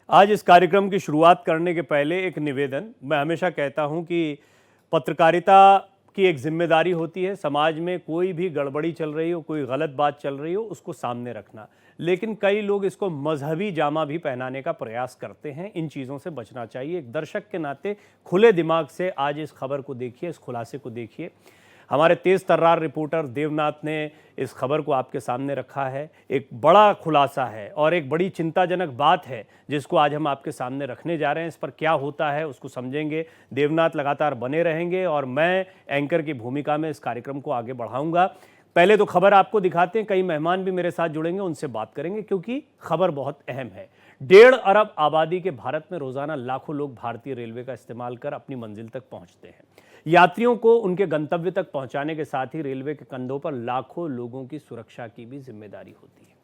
आज इस कार्यक्रम की शुरुआत करने के पहले एक निवेदन। मैं हमेशा कहता हूं कि पत्रकारिता की एक जिम्मेदारी होती है, समाज में कोई भी गड़बड़ी चल रही हो, कोई गलत बात चल रही हो, उसको सामने रखना। लेकिन कई लोग इसको मजहबी जामा भी पहनाने का प्रयास करते हैं। इन चीज़ों से बचना चाहिए। एक दर्शक के नाते खुले दिमाग से आज इस खबर को देखिए, इस खुलासे को देखिए। हमारे तेज तर्रार रिपोर्टर देवनाथ ने इस खबर को आपके सामने रखा है। एक बड़ा खुलासा है और एक बड़ी चिंताजनक बात है जिसको आज हम आपके सामने रखने जा रहे हैं। इस पर क्या होता है उसको समझेंगे। देवनाथ लगातार बने रहेंगे और मैं एंकर की भूमिका में इस कार्यक्रम को आगे बढ़ाऊंगा। पहले तो खबर आपको दिखाते हैं। कई मेहमान भी मेरे साथ जुड़ेंगे, उनसे बात करेंगे क्योंकि खबर बहुत अहम है। 1.5 अरब आबादी के भारत में रोजाना लाखों लोग भारतीय रेलवे का इस्तेमाल कर अपनी मंजिल तक पहुंचते हैं। यात्रियों को उनके गंतव्य तक पहुंचाने के साथ ही रेलवे के कंधों पर लाखों लोगों की सुरक्षा की भी जिम्मेदारी होती है।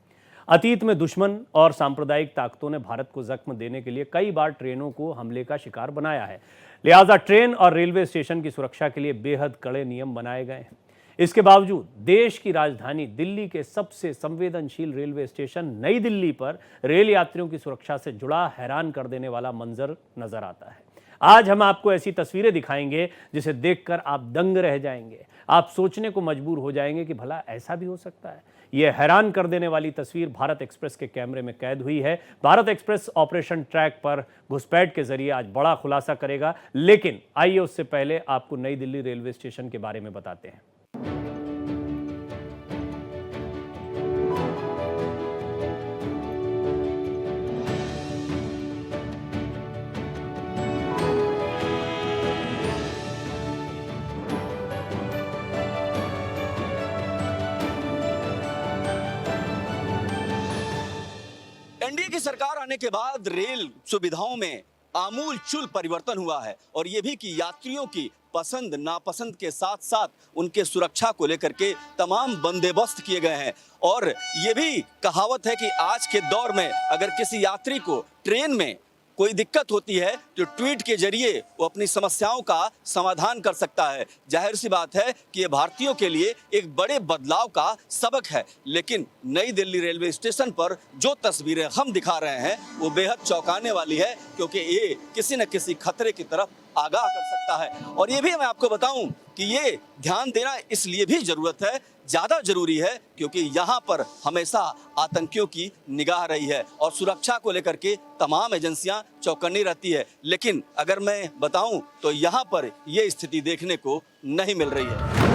अतीत में दुश्मन और सांप्रदायिक ताकतों ने भारत को जख्म देने के लिए कई बार ट्रेनों को हमले का शिकार बनाया है। लिहाजा ट्रेन और रेलवे स्टेशन की सुरक्षा के लिए बेहद कड़े नियम बनाए गए हैं। इसके बावजूद देश की राजधानी दिल्ली के सबसे संवेदनशील रेलवे स्टेशन नई दिल्ली पर रेल यात्रियों की सुरक्षा से जुड़ा हैरान कर देने वाला मंजर नजर आता है। आज हम आपको ऐसी तस्वीरें दिखाएंगे जिसे देखकर आप दंग रह जाएंगे। आप सोचने को मजबूर हो जाएंगे कि भला ऐसा भी हो सकता है। यह हैरान कर देने वाली तस्वीर भारत एक्सप्रेस के कैमरे में कैद हुई है। भारत एक्सप्रेस ऑपरेशन ट्रैक पर घुसपैठ के जरिए आज बड़ा खुलासा करेगा। लेकिन आइए उससे पहले आपको नई दिल्ली रेलवे स्टेशन के बारे में बताते हैं। एनडीए की सरकार आने के बाद रेल सुविधाओं में आमूल चूल परिवर्तन हुआ है और ये भी कि यात्रियों की पसंद नापसंद के साथ साथ उनके सुरक्षा को लेकर के तमाम बंदोबस्त किए गए हैं। और ये भी कहावत है कि आज के दौर में अगर किसी यात्री को ट्रेन में कोई दिक्कत होती है तो ट्वीट के जरिए वो अपनी समस्याओं का समाधान कर सकता है। जाहिर सी बात है कि ये भारतीयों के लिए एक बड़े बदलाव का सबक है। लेकिन नई दिल्ली रेलवे स्टेशन पर जो तस्वीरें हम दिखा रहे हैं वो बेहद चौंकाने वाली है, क्योंकि ये किसी न किसी खतरे की तरफ आगाह कर सकता है। और ये भी मैं आपको बताऊं कि ये ध्यान देना इसलिए भी जरूरत है, ज्यादा जरूरी है, क्योंकि यहाँ पर हमेशा आतंकियों की निगाह रही है और सुरक्षा को लेकर के तमाम एजेंसियां चौकन्नी रहती है। लेकिन अगर मैं बताऊं तो यहाँ पर ये स्थिति देखने को नहीं मिल रही है।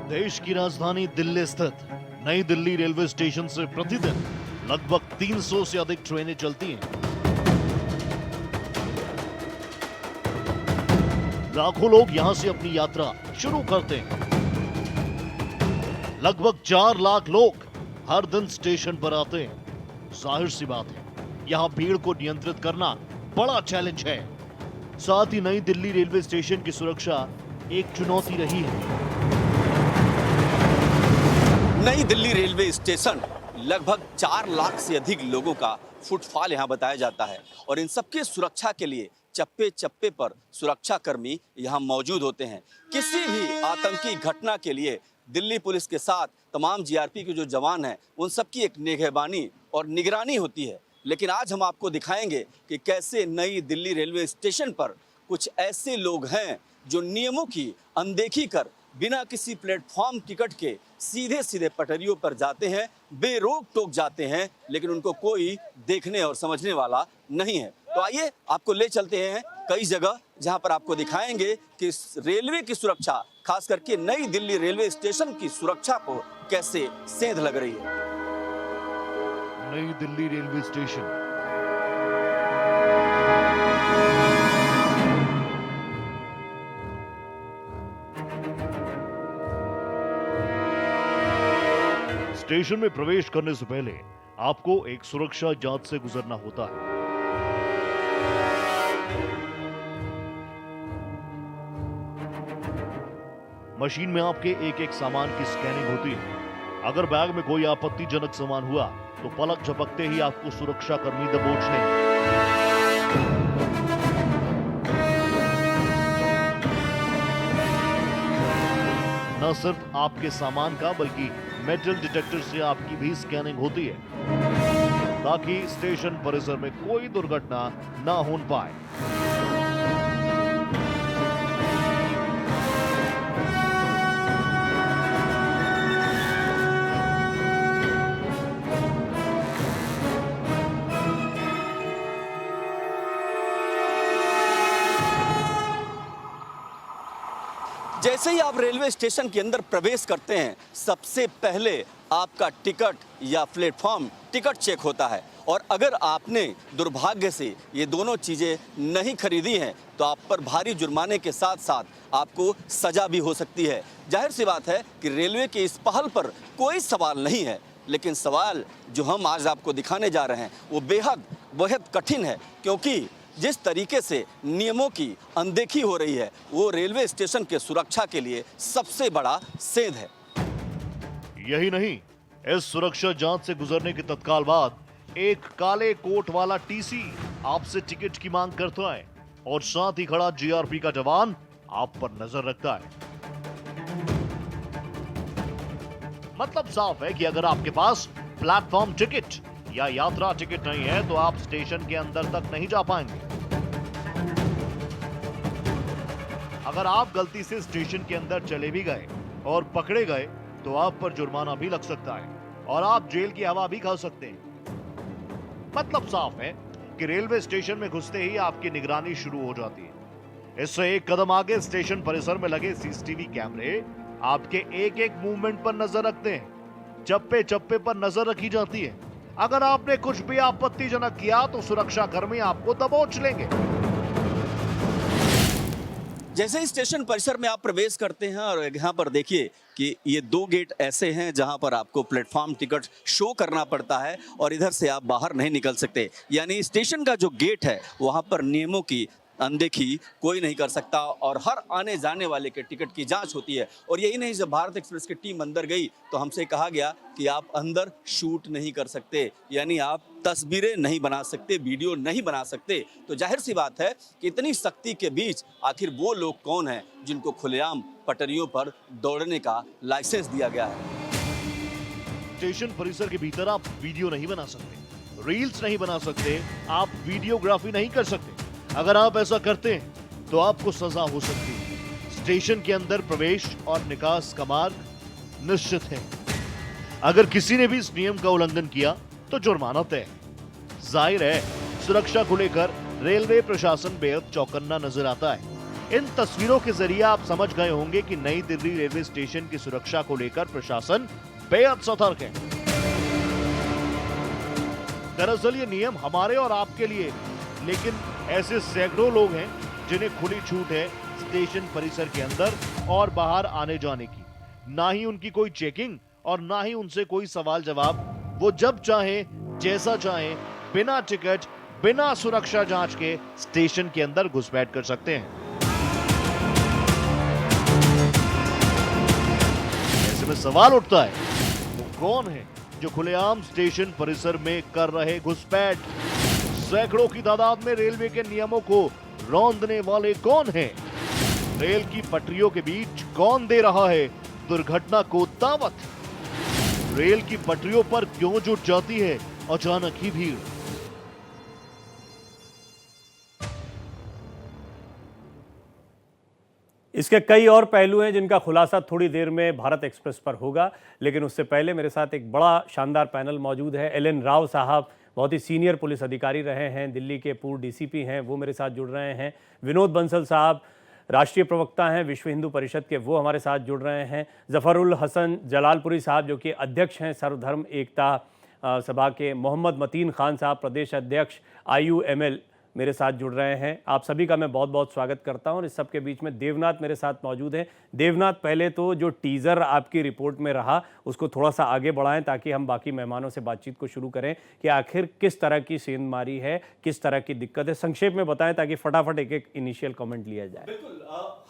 देश की राजधानी दिल्ली स्थित नई दिल्ली रेलवे स्टेशन से प्रतिदिन लगभग 300 से अधिक ट्रेनें चलती हैं। लाखों लोग यहां से अपनी यात्रा शुरू करते हैं। लगभग 4 लाख लोग हर दिन स्टेशन पर आते हैं। जाहिर सी बात है, यहां भीड़ को नियंत्रित करना बड़ा चैलेंज है। साथ ही नई दिल्ली रेलवे स्टेशन की सुरक्षा एक चुनौती रही है। नई दिल्ली रेलवे स्टेशन लगभग 4 लाख से अधिक लोगों का फुटफॉल यहाँ बताया जाता है और इन सबके सुरक्षा के लिए चप्पे चप्पे पर सुरक्षा कर्मी यहाँ मौजूद होते हैं। किसी भी आतंकी घटना के लिए दिल्ली पुलिस के साथ तमाम जीआरपी के जो जवान हैं उन सबकी एक निगहबानी और निगरानी होती है। लेकिन आज हम आपको दिखाएंगे कि कैसे नई दिल्ली रेलवे स्टेशन पर कुछ ऐसे लोग हैं जो नियमों की अनदेखी कर बिना किसी प्लेटफॉर्म टिकट के सीधे सीधे पटरियों पर जाते हैं, बेरोक टोक जाते हैं, लेकिन उनको कोई देखने और समझने वाला नहीं है। तो आइए आपको ले चलते हैं कई जगह जहां पर आपको दिखाएंगे कि रेलवे की सुरक्षा, खास करके नई दिल्ली रेलवे स्टेशन की सुरक्षा को कैसे सेंध लग रही है। नई दिल्ली रेलवे स्टेशन स्टेशन में प्रवेश करने से पहले आपको एक सुरक्षा जांच से गुजरना होता है। मशीन में आपके एक एक सामान की स्कैनिंग होती है। अगर बैग में कोई आपत्तिजनक सामान हुआ तो पलक झपकते ही आपको सुरक्षा कर्मी दबोच लेंगे। न सिर्फ आपके सामान का बल्कि मेटल डिटेक्टर से आपकी भी स्कैनिंग होती है ताकि स्टेशन परिसर में कोई दुर्घटना ना हो पाए। जैसे ही आप रेलवे स्टेशन के अंदर प्रवेश करते हैं, सबसे पहले आपका टिकट या प्लेटफॉर्म टिकट चेक होता है। और अगर आपने दुर्भाग्य से ये दोनों चीज़ें नहीं खरीदी हैं तो आप पर भारी जुर्माने के साथ साथ आपको सजा भी हो सकती है। जाहिर सी बात है कि रेलवे की इस पहल पर कोई सवाल नहीं है, लेकिन सवाल जो हम आज आपको दिखाने जा रहे हैं वो बेहद कठिन है, क्योंकि जिस तरीके से नियमों की अनदेखी हो रही है वो रेलवे स्टेशन के सुरक्षा के लिए सबसे बड़ा सेंध है। यही नहीं, इस सुरक्षा जांच से गुजरने के तत्काल बाद एक काले कोट वाला टीसी आपसे टिकट की मांग करता है और साथ ही खड़ा जीआरपी का जवान आप पर नजर रखता है। मतलब साफ है कि अगर आपके पास प्लेटफॉर्म टिकट या यात्रा टिकट नहीं है तो आप स्टेशन के अंदर तक नहीं जा पाएंगे। अगर आप गलती से स्टेशन के अंदर चले भी गए और पकड़े गए तो आप पर जुर्माना भी लग सकता है और आप जेल की हवा भी खा सकते हैं। मतलब साफ है कि रेलवे स्टेशन में घुसते ही आपकी निगरानी शुरू हो जाती है। इससे एक कदम आगे स्टेशन परिसर में लगे सीसीटीवी कैमरे आपके एक एक मूवमेंट पर नजर रखते हैं। चप्पे चप्पे पर नजर रखी जाती है। अगर आपने कुछ भी आपत्तिजनक किया तो सुरक्षा कर्मी आपको दबोच लेंगे। जैसे ही स्टेशन परिसर में आप प्रवेश करते हैं और यहाँ पर देखिए कि ये दो गेट ऐसे हैं जहाँ पर आपको प्लेटफॉर्म टिकट शो करना पड़ता है और इधर से आप बाहर नहीं निकल सकते। यानी स्टेशन का जो गेट है वहाँ पर नियमों की अनदेखी कोई नहीं कर सकता और हर आने जाने वाले के टिकट की जांच होती है। और यही नहीं, जब भारत एक्सप्रेस की टीम अंदर गई तो हमसे कहा गया कि आप अंदर शूट नहीं कर सकते, यानी आप तस्वीरें नहीं बना सकते, वीडियो नहीं बना सकते। तो जाहिर सी बात है कि इतनी सख्ती के बीच आखिर वो लोग कौन हैं जिनको खुलेआम पटरियों पर दौड़ने का लाइसेंस दिया गया है। स्टेशन परिसर के भीतर आप वीडियो नहीं बना सकते, रील्स नहीं बना सकते, आप वीडियोग्राफी नहीं कर सकते। अगर आप ऐसा करते हैं तो आपको सजा हो सकती है। स्टेशन के अंदर प्रवेश और निकास का मार्ग निश्चित है। अगर किसी ने भी इस नियम का उल्लंघन किया तो जुर्माना तय है। जाहिर है, सुरक्षा को लेकर रेलवे प्रशासन बेहद चौकन्ना नजर आता है। इन तस्वीरों के जरिए आप समझ गए होंगे कि नई दिल्ली रेलवे स्टेशन की सुरक्षा को लेकर प्रशासन बेहद सतर्क है। दरअसल ये नियम हमारे और आपके लिए, लेकिन ऐसे सैकड़ों लोग हैं जिन्हें खुली छूट है स्टेशन परिसर के अंदर और बाहर आने जाने की। ना ही उनकी कोई चेकिंग और ना ही उनसे कोई सवाल जवाब। वो जब चाहें, जैसा चाहें, बिना टिकट, बिना सुरक्षा जांच के स्टेशन के अंदर घुसपैठ कर सकते हैं। ऐसे में सवाल उठता है, वो कौन है जो खुलेआम स्टेशन परिसर में कर रहे घुसपैठ? सैकड़ों की तादाद में रेलवे के नियमों को रौंदने वाले कौन हैं? रेल की पटरियों के बीच कौन दे रहा है दुर्घटना को दावत? रेल की पटरियों पर क्यों जुट जाती है अचानक ही भीड़? इसके कई और पहलू हैं जिनका खुलासा थोड़ी देर में भारत एक्सप्रेस पर होगा, लेकिन उससे पहले मेरे साथ एक बड़ा शानदार पैनल मौजूद है। एल एन राव साहब बहुत ही सीनियर पुलिस अधिकारी रहे हैं, दिल्ली के पूर्व डीसीपी हैं, वो मेरे साथ जुड़ रहे हैं। विनोद बंसल साहब राष्ट्रीय प्रवक्ता हैं विश्व हिंदू परिषद के, वो हमारे साथ जुड़ रहे हैं। जफरुल हसन जलालपुरी साहब जो कि अध्यक्ष हैं सर्वधर्म एकता सभा के। मोहम्मद मतीन खान साहब प्रदेश अध्यक्ष IUML मेरे साथ जुड़ रहे हैं। आप सभी का मैं बहुत बहुत स्वागत करता हूं और इस सब के बीच में देवनाथ मेरे साथ मौजूद हैं। देवनाथ, पहले तो जो टीज़र आपकी रिपोर्ट में रहा उसको थोड़ा सा आगे बढ़ाएं ताकि हम बाकी मेहमानों से बातचीत को शुरू करें कि आखिर किस तरह की सेंधमारी है, किस तरह की दिक्कत है, संक्षेप में बताएं ताकि फटाफट एक एक इनिशियल कमेंट लिया जाए। बिल्कुल,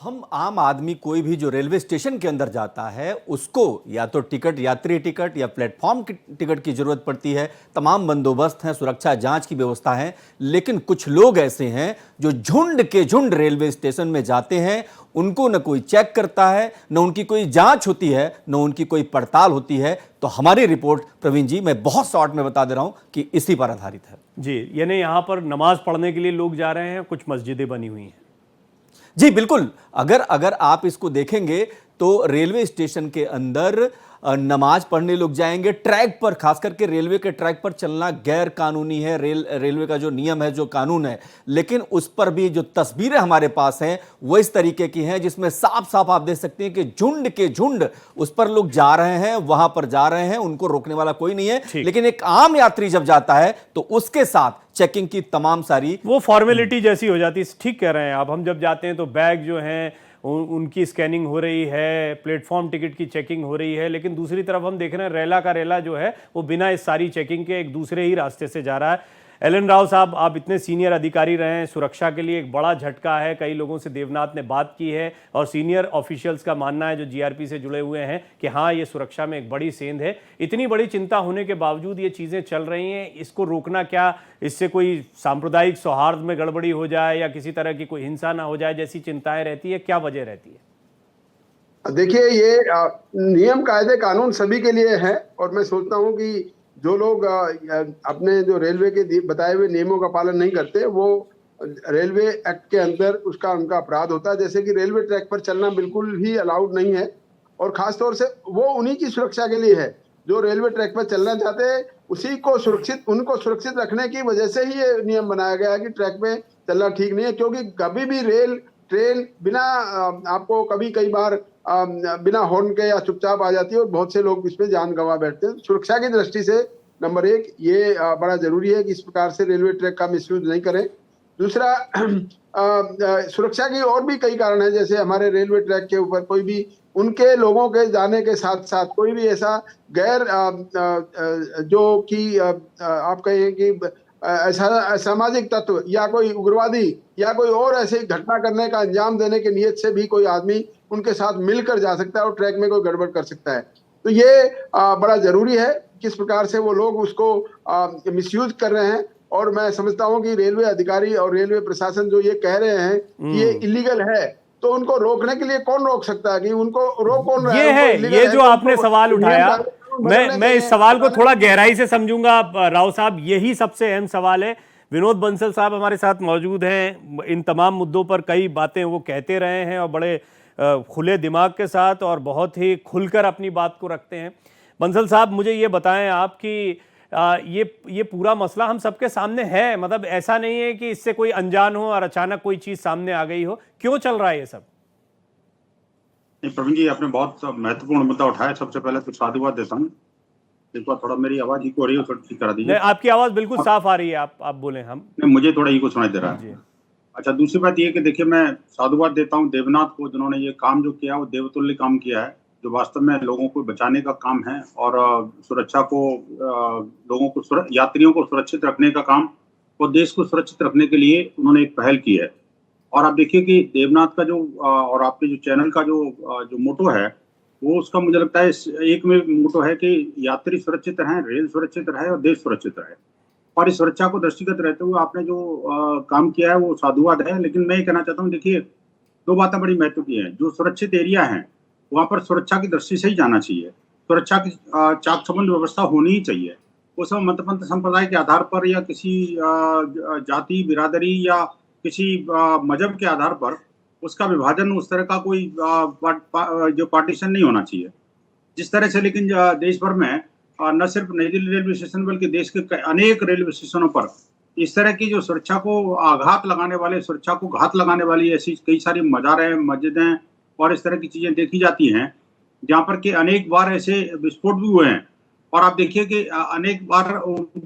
हम आम आदमी कोई भी जो रेलवे स्टेशन के अंदर जाता है उसको या तो टिकट, यात्री टिकट या प्लेटफॉर्म की टिकट की जरूरत पड़ती है। तमाम बंदोबस्त हैं, सुरक्षा जांच की व्यवस्था है, लेकिन कुछ लोग ऐसे हैं जो झुंड के झुंड रेलवे स्टेशन में जाते हैं। उनको न कोई चेक करता है, न उनकी कोई जांच होती है, न उनकी कोई पड़ताल होती है। तो हमारी रिपोर्ट, प्रवीण जी, मैं बहुत शॉर्ट में बता दे रहा हूं कि इसी पर आधारित है जी। यानी यहाँ पर नमाज पढ़ने के लिए लोग जा रहे हैं, कुछ मस्जिदें बनी हुई हैं। जी बिल्कुल, अगर आप इसको देखेंगे तो रेलवे स्टेशन के अंदर नमाज पढ़ने लोग जाएंगे। ट्रैक पर, खास करके रेलवे के ट्रैक पर चलना गैर कानूनी है, रेलवे का जो नियम है, जो कानून है। लेकिन उस पर भी जो तस्वीरें हमारे पास हैं वो इस तरीके की हैं जिसमें साफ साफ आप देख सकते हैं कि झुंड के झुंड उस पर लोग जा रहे हैं, वहां पर जा रहे हैं, उनको रोकने वाला कोई नहीं है। लेकिन एक आम यात्री जब जाता है तो उसके साथ चेकिंग की तमाम सारी वो फॉर्मेलिटी जैसी हो जाती है। ठीक कह रहे हैं आप। हम जब जाते हैं तो बैग जो हैं उनकी स्कैनिंग हो रही है, प्लेटफॉर्म टिकट की चेकिंग हो रही है, लेकिन दूसरी तरफ हम देख रहे हैं रेला का रेला जो है वो बिना इस सारी चेकिंग के एक दूसरे ही रास्ते से जा रहा है। एल.एन. राव साहब, आप इतने सीनियर अधिकारी रहे हैं, सुरक्षा के लिए एक बड़ा झटका है। कई लोगों से देवनाथ ने बात की है और सीनियर ऑफिशियल्स का मानना है जो जीआरपी से जुड़े हुए हैं कि हाँ, ये सुरक्षा में एक बड़ी सेंध है। इतनी बड़ी चिंता होने के बावजूद ये चीज़ें चल रही हैं, इसको रोकना क्या, इससे कोई सांप्रदायिक सौहार्द में गड़बड़ी हो जाए या किसी तरह की कोई हिंसा ना हो जाए जैसी चिंताएं रहती है, क्या वजह रहती है? देखिए, ये नियम कायदे कानून सभी के लिए है और मैं सोचता हूँ कि जो लोग अपने जो रेलवे के बताए हुए नियमों का पालन नहीं करते वो रेलवे एक्ट के अंदर उनका अपराध होता है। जैसे कि रेलवे ट्रैक पर चलना बिल्कुल ही अलाउड नहीं है और खास तौर से वो उन्हीं की सुरक्षा के लिए है जो रेलवे ट्रैक पर चलना चाहते हैं। उनको सुरक्षित रखने की वजह से ही ये नियम बनाया गया है कि ट्रैक पे चलना ठीक नहीं है, क्योंकि कभी भी ट्रेन बिना आपको कई बार बिना हॉर्न के या चुपचाप आ जाती है और बहुत से लोग इसमें जान गंवा बैठते हैं। सुरक्षा की दृष्टि से नंबर 1 ये बड़ा जरूरी है कि इस प्रकार से रेलवे ट्रैक का मिसयूज नहीं करें। दूसरा, सुरक्षा की और भी कई कारण हैं। जैसे हमारे रेलवे ट्रैक के ऊपर कोई भी उनके लोगों के जाने के साथ साथ कोई भी ऐसा गैर जो कि आप कहें कि सामाजिक तत्व या कोई उग्रवादी या कोई और ऐसी घटना करने का अंजाम देने की नीयत से भी कोई आदमी उनके साथ मिलकर जा सकता है और ट्रैक में कोई गड़बड़ कर सकता है। तो ये बड़ा जरूरी है किस प्रकार से वो लोग उसको मिसयूज कर रहे हैं। और मैं समझता हूँ कि रेलवे अधिकारी और रेलवे प्रशासन जो ये कह रहे हैं कि ये इलीगल है, तो उनको रोकने के लिए कौन रोक सकता है? कि उनको रोक कौन रहा है? ये है, ये जो आपने सवाल उठाया, मैं इस सवाल को थोड़ा गहराई से समझूंगा राव साहब। यही सबसे अहम सवाल है। विनोद बंसल साहब हमारे साथ मौजूद हैं। इन तमाम मुद्दों पर कई बातें वो कहते रहे हैं और बड़े खुले दिमाग के साथ और बहुत ही खुलकर अपनी बात को रखते हैं। बंसल साहब, मुझे ये बताएं आप कि ये पूरा मसला हम सबके सामने है, मतलब ऐसा नहीं है कि इससे कोई अनजान हो और अचानक कोई चीज सामने आ गई हो। क्यों चल रहा है ये सब? प्रवीण जी, आपने बहुत महत्वपूर्ण मुद्दा उठाया। सबसे पहले तो साधुवाद देता हूँ। एक बार थोड़ा मेरी आवाज इको हो रही है, थोड़ा ठीक करा दीजिए। आपकी आवाज बिल्कुल साफ आ रही है, आप बोले। हम मुझे थोड़ा इको सुनाई दे रहा है। अच्छा, दूसरी बात ये कि देखिए, मैं साधुवाद देता हूँ देवनाथ को, जिन्होंने ये काम जो किया वो देवतुल्य काम किया है, जो वास्तव में लोगों को बचाने का काम है और सुरक्षा को, लोगों को, यात्रियों को सुरक्षित रखने का काम और देश को सुरक्षित रखने के लिए उन्होंने एक पहल की है। और आप देखिए कि देवनाथ का जो और आपके जो चैनल का जो मोटो है वो, उसका मुझे लगता है एक में मोटो है कि यात्री सुरक्षित रहें, रेल सुरक्षित रहे और देश सुरक्षित रहे। और इस सुरक्षा को दृष्टिगत रहते हुए आपने जो काम किया है वो साधुवाद है। लेकिन मैं ये कहना चाहता हूँ, देखिए, 2 बातें बड़ी महत्व की हैं। जो सुरक्षित एरिया है वहाँ पर सुरक्षा की दृष्टि से ही जाना चाहिए। सुरक्षा की चाक चौबंद व्यवस्था होनी ही चाहिए। वो सब मतपंथ संप्रदाय के आधार पर या किसी जाति बिरादरी या किसी मजहब के आधार पर उसका विभाजन, उस तरह का कोई जो पार्टीशन नहीं होना चाहिए जिस तरह से। लेकिन देश भर में न सिर्फ नई दिल्ली रेलवे स्टेशन बल्कि देश के अनेक रेलवे स्टेशनों पर इस तरह की जो सुरक्षा को आघात लगाने वाले, सुरक्षा को घात लगाने वाली ऐसी कई सारी मज़ारें, मस्जिदें और इस तरह की चीजें देखी जाती हैं, जहाँ पर के अनेक बार ऐसे विस्फोट भी हुए हैं। और आप देखिए कि अनेक बार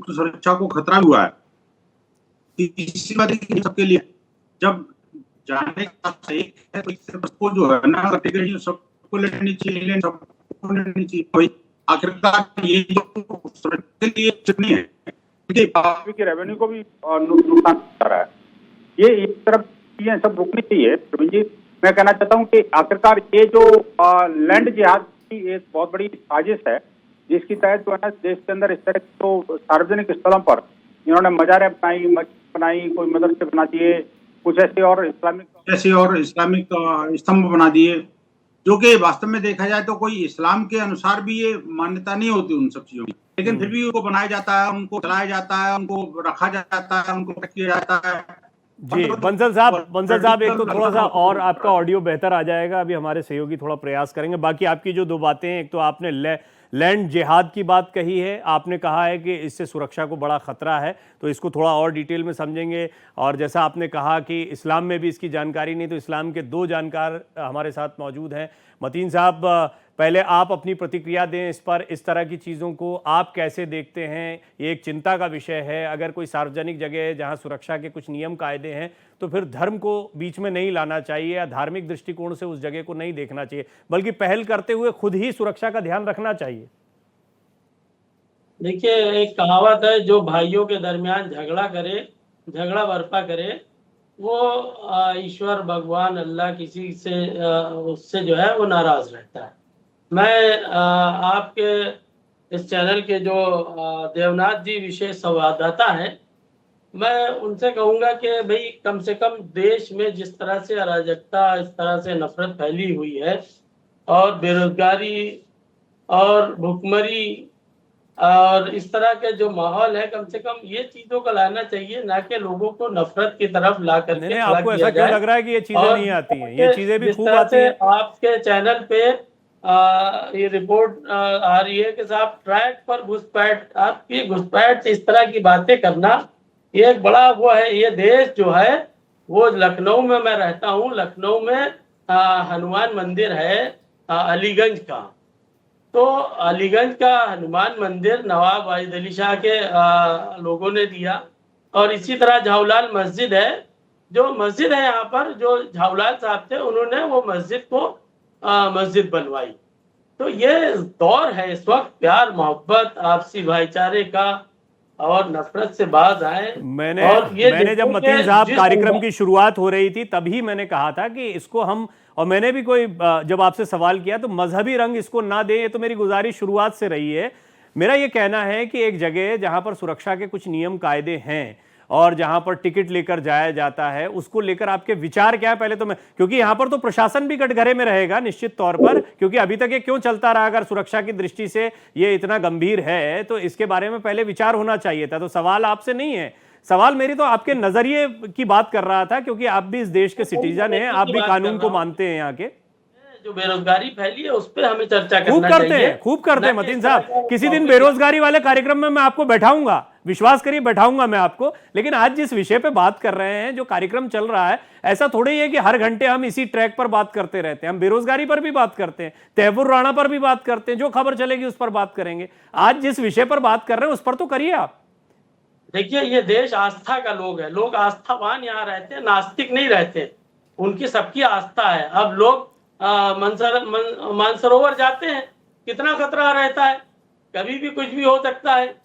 सुरक्षा को खतरा हुआ है। तीसरी बात है कि सबके लिए जब जाने का सही है तो सबको जो है ना टिकट सबको लेनी चाहिए, सबको लेनी चाहिए। कोई आखिरकार ये जो सुरक्षा के लिए चुनी है की रेवेन्यू को भी नुकसान पहुंचा रहा है। ये एक तरफ चीजें सब रुकनी चाहिए। प्रवीण जी, मैं कहना चाहता हूँ कि आखिरकार ये जो लैंड जिहाद की एक बहुत बड़ी साजिश है, जिसकी तहत जो है ना देश के अंदर इस तरह तो सार्वजनिक स्थलों पर इन्होंने मजारें बनाई, मस्जिद बनाई, कोई मदरसे बना दिए, कुछ ऐसे और इस्लामिक स्तंभ बना दिए, जो कि वास्तव में देखा जाए तो कोई इस्लाम के अनुसार भी ये मान्यता नहीं होती उन सब चीजों की, लेकिन फिर भी उनको बनाया जाता है, उनको चलाया जाता है, उनको रखा जाता है, उनको किया जाता है। जी बंसल साहब एक तो थोड़ा सा और आपका ऑडियो बेहतर आ जाएगा, अभी हमारे सहयोगी थोड़ा प्रयास करेंगे। बाकी आपकी जो दो बातें हैं, एक तो आपने लैंड जिहाद की बात कही है, आपने कहा है कि इससे सुरक्षा को बड़ा खतरा है, तो इसको थोड़ा और डिटेल में समझेंगे। और जैसा आपने कहा कि इस्लाम में भी इसकी जानकारी नहीं, तो इस्लाम के दो जानकार हमारे साथ मौजूद हैं। मतीन साहब, पहले आप अपनी प्रतिक्रिया दें इस पर, इस तरह की चीज़ों को आप कैसे देखते हैं? ये एक चिंता का विषय है। अगर कोई सार्वजनिक जगह है जहाँ सुरक्षा के कुछ नियम कायदे हैं, तो फिर धर्म को बीच में नहीं लाना चाहिए या धार्मिक दृष्टिकोण से उस जगह को नहीं देखना चाहिए, बल्कि पहल करते हुए खुद ही सुरक्षा का ध्यान रखना चाहिए। देखिए, एक कहावत है, जो भाइयों के दरमियान झगड़ा बर्पा करे, वो ईश्वर भगवान अल्लाह किसी से उससे जो है वो नाराज रहता है। मैं आपके इस चैनल के जो देवनाथ जी विशेष संवाददाता हैं, मैं उनसे कहूँगा कि भाई कम से कम देश में जिस तरह से अराजकता, इस तरह से नफरत फैली हुई है और बेरोजगारी और भुखमरी और इस तरह के जो माहौल है, कम से कम ये चीजों को लाना चाहिए, ना कि लोगों को नफरत की तरफ ला करके आपको ऐसा क्यों लग रहा है कि ये चीजें नहीं आती हैं? ये चीजें भी खूब आती हैं। आपके चैनल पे ये रिपोर्ट आ रही है कि साहब ट्रैक पर घुसपैठ, आपकी घुसपैठ इस तरह की बातें करना, ये एक बड़ा वो है। ये देश जो है वो, लखनऊ में मैं रहता हूँ, लखनऊ में हनुमान मंदिर है अलीगंज का, तो अलीगंज का हनुमान मंदिर नवाब वाहिद अली शाह के लोगों ने दिया। और इसी तरह झाऊलाल मस्जिद है, जो मस्जिद है यहाँ पर, जो झाऊलाल साहब थे, उन्होंने वो मस्जिद को मस्जिद बनवाई। तो ये दौर है इस वक्त प्यार मोहब्बत आपसी भाईचारे का, और नफरत से बाज आए। मैंने जब मतीन साहब कार्यक्रम की शुरुआत हो रही थी तभी मैंने कहा था कि इसको हम, और मैंने भी जब आपसे सवाल किया तो मजहबी रंग इसको ना दें, ये तो मेरी गुजारिश शुरुआत से रही है। मेरा ये कहना है कि एक जगह जहां पर सुरक्षा के कुछ नियम कायदे हैं और जहां पर टिकट लेकर जाया जाता है, उसको लेकर आपके विचार क्या है? पहले तो मैं, क्योंकि यहां पर तो प्रशासन भी कटघरे में रहेगा निश्चित तौर पर, क्योंकि अभी तक ये क्यों चलता रहा? अगर सुरक्षा की दृष्टि से ये इतना गंभीर है तो इसके बारे में पहले विचार होना चाहिए था। तो सवाल आपसे नहीं है, सवाल मेरी तो आपके नजरिए की बात कर रहा था, क्योंकि आप भी इस देश के सिटीजन हैं, आप भी कानून को मानते हैं। यहाँ के जो बेरोजगारी फैली है उस पर हमें चर्चा करना चाहिए। खूब करते हैं मतीन साहब। किसी दिन बेरोजगारी वाले कार्यक्रम में मैं आपको बैठाऊंगा, विश्वास करिए बैठाऊंगा मैं आपको। लेकिन आज जिस विषय पे बात कर रहे हैं, जो कार्यक्रम चल रहा है, ऐसा थोड़ी ही है कि हर घंटे हम इसी ट्रैक पर बात करते रहते हैं। हम बेरोजगारी पर भी बात करते हैं, तहव्वुर राणा पर भी बात करते हैं, जो खबर चलेगी उस पर बात करेंगे। आज जिस विषय पर बात कर रहे हैं उस पर तो करिए आप। देखिए, ये देश आस्था का लोग है, लोग आस्थावान यहाँ रहते हैं, नास्तिक नहीं रहते, उनकी सबकी आस्था है। अब लोग मानसरोवर जाते हैं, कितना खतरा रहता है, कभी भी कुछ भी हो सकता है।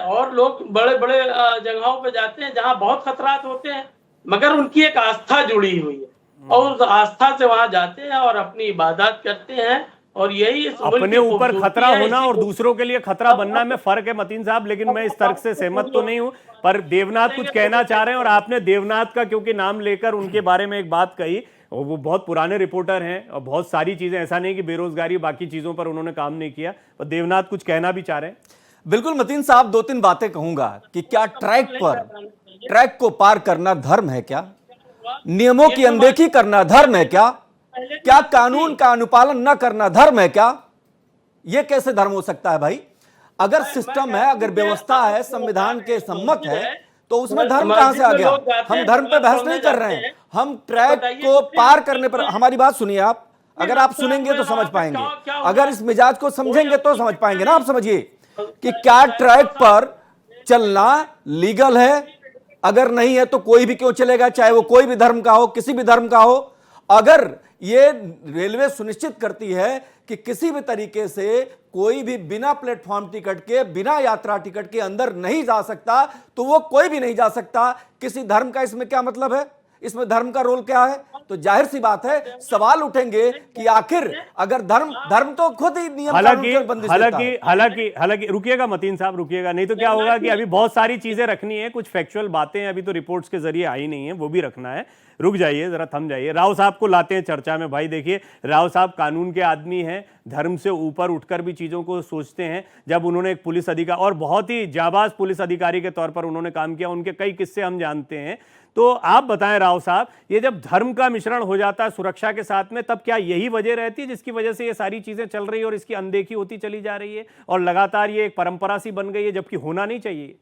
और लोग बड़े बड़े जगहों पे जाते हैं जहाँ बहुत खतरात होते हैं, मगर उनकी एक आस्था जुड़ी हुई है और उस आस्था से वहां जाते हैं और अपनी इबादत करते हैं। और यही अपने ऊपर खतरा होना और दूसरों के लिए खतरा बनना में फर्क है मतीन साहब। लेकिन मैं इस तर्क से सहमत तो नहीं हूं, पर देवनाथ कुछ कहना चाह रहे हैं, और आपने देवनाथ का क्योंकि नाम लेकर उनके बारे में एक बात कही, वो बहुत पुराने रिपोर्टर हैं और बहुत सारी चीजें, ऐसा नहीं कि बेरोजगारी बाकी चीजों पर उन्होंने काम नहीं किया, पर देवनाथ कुछ कहना भी चाह रहे हैं। बिल्कुल मतीन साहब, दो तीन बातें कहूंगा कि क्या ट्रैक को पार करना धर्म है? क्या नियमों की अनदेखी करना धर्म है? क्या कानून का अनुपालन न करना धर्म है? क्या यह कैसे धर्म हो सकता है भाई? अगर सिस्टम है, अगर व्यवस्था है, संविधान के सम्मत है, तो उसमें धर्म कहां से आ गया? हम धर्म पे बहस नहीं कर रहे हैं, हम ट्रैक को पार करने पर, हमारी बात सुनिए आप, अगर आप सुनेंगे तो समझ पाएंगे, अगर इस मिजाज को समझेंगे तो समझ पाएंगे ना। आप समझिए कि क्या ट्रैक पर चलना लीगल है, अगर नहीं है तो कोई भी क्यों चलेगा, चाहे वो कोई भी धर्म का हो, किसी भी धर्म का हो। अगर ये रेलवे सुनिश्चित करती है कि किसी भी तरीके से कोई भी बिना प्लेटफॉर्म टिकट के, बिना यात्रा टिकट के अंदर नहीं जा सकता, तो वो कोई भी नहीं जा सकता। किसी धर्म का इसमें क्या मतलब है? इसमें धर्म का रोल क्या है? तो जाहिर सी बात है सवाल उठेंगे कि आखिर अगर धर्म तो खुद ही नियम कानून की बंदिश देता है। हालांकि रुकिएगा मतीन साहब, रुकिएगा, नहीं तो क्या होगा कि अभी बहुत सारी चीजें रखनी है, कुछ फैक्चुअल बातें अभी तो रिपोर्ट्स के जरिए आई नहीं है, वो भी रखना है। रुक जाइए जरा, थम जाइए। राव साहब को लाते हैं चर्चा में। भाई देखिए, राव साहब कानून के आदमी हैं, धर्म से ऊपर उठकर भी चीजों को सोचते हैं। जब उन्होंने एक पुलिस अधिकारी और बहुत ही जाबाज पुलिस अधिकारी के तौर पर उन्होंने काम किया, उनके कई किस्से हम जानते हैं। तो आप बताएं राव साहब, ये जब धर्म का मिश्रण हो जाता है सुरक्षा के साथ में, तब क्या यही वजह रहती है जिसकी वजह से ये सारी चीजें चल रही है और इसकी अनदेखी होती चली जा रही है और लगातार ये एक परंपरा सी बन गई है, जबकि होना नहीं चाहिए?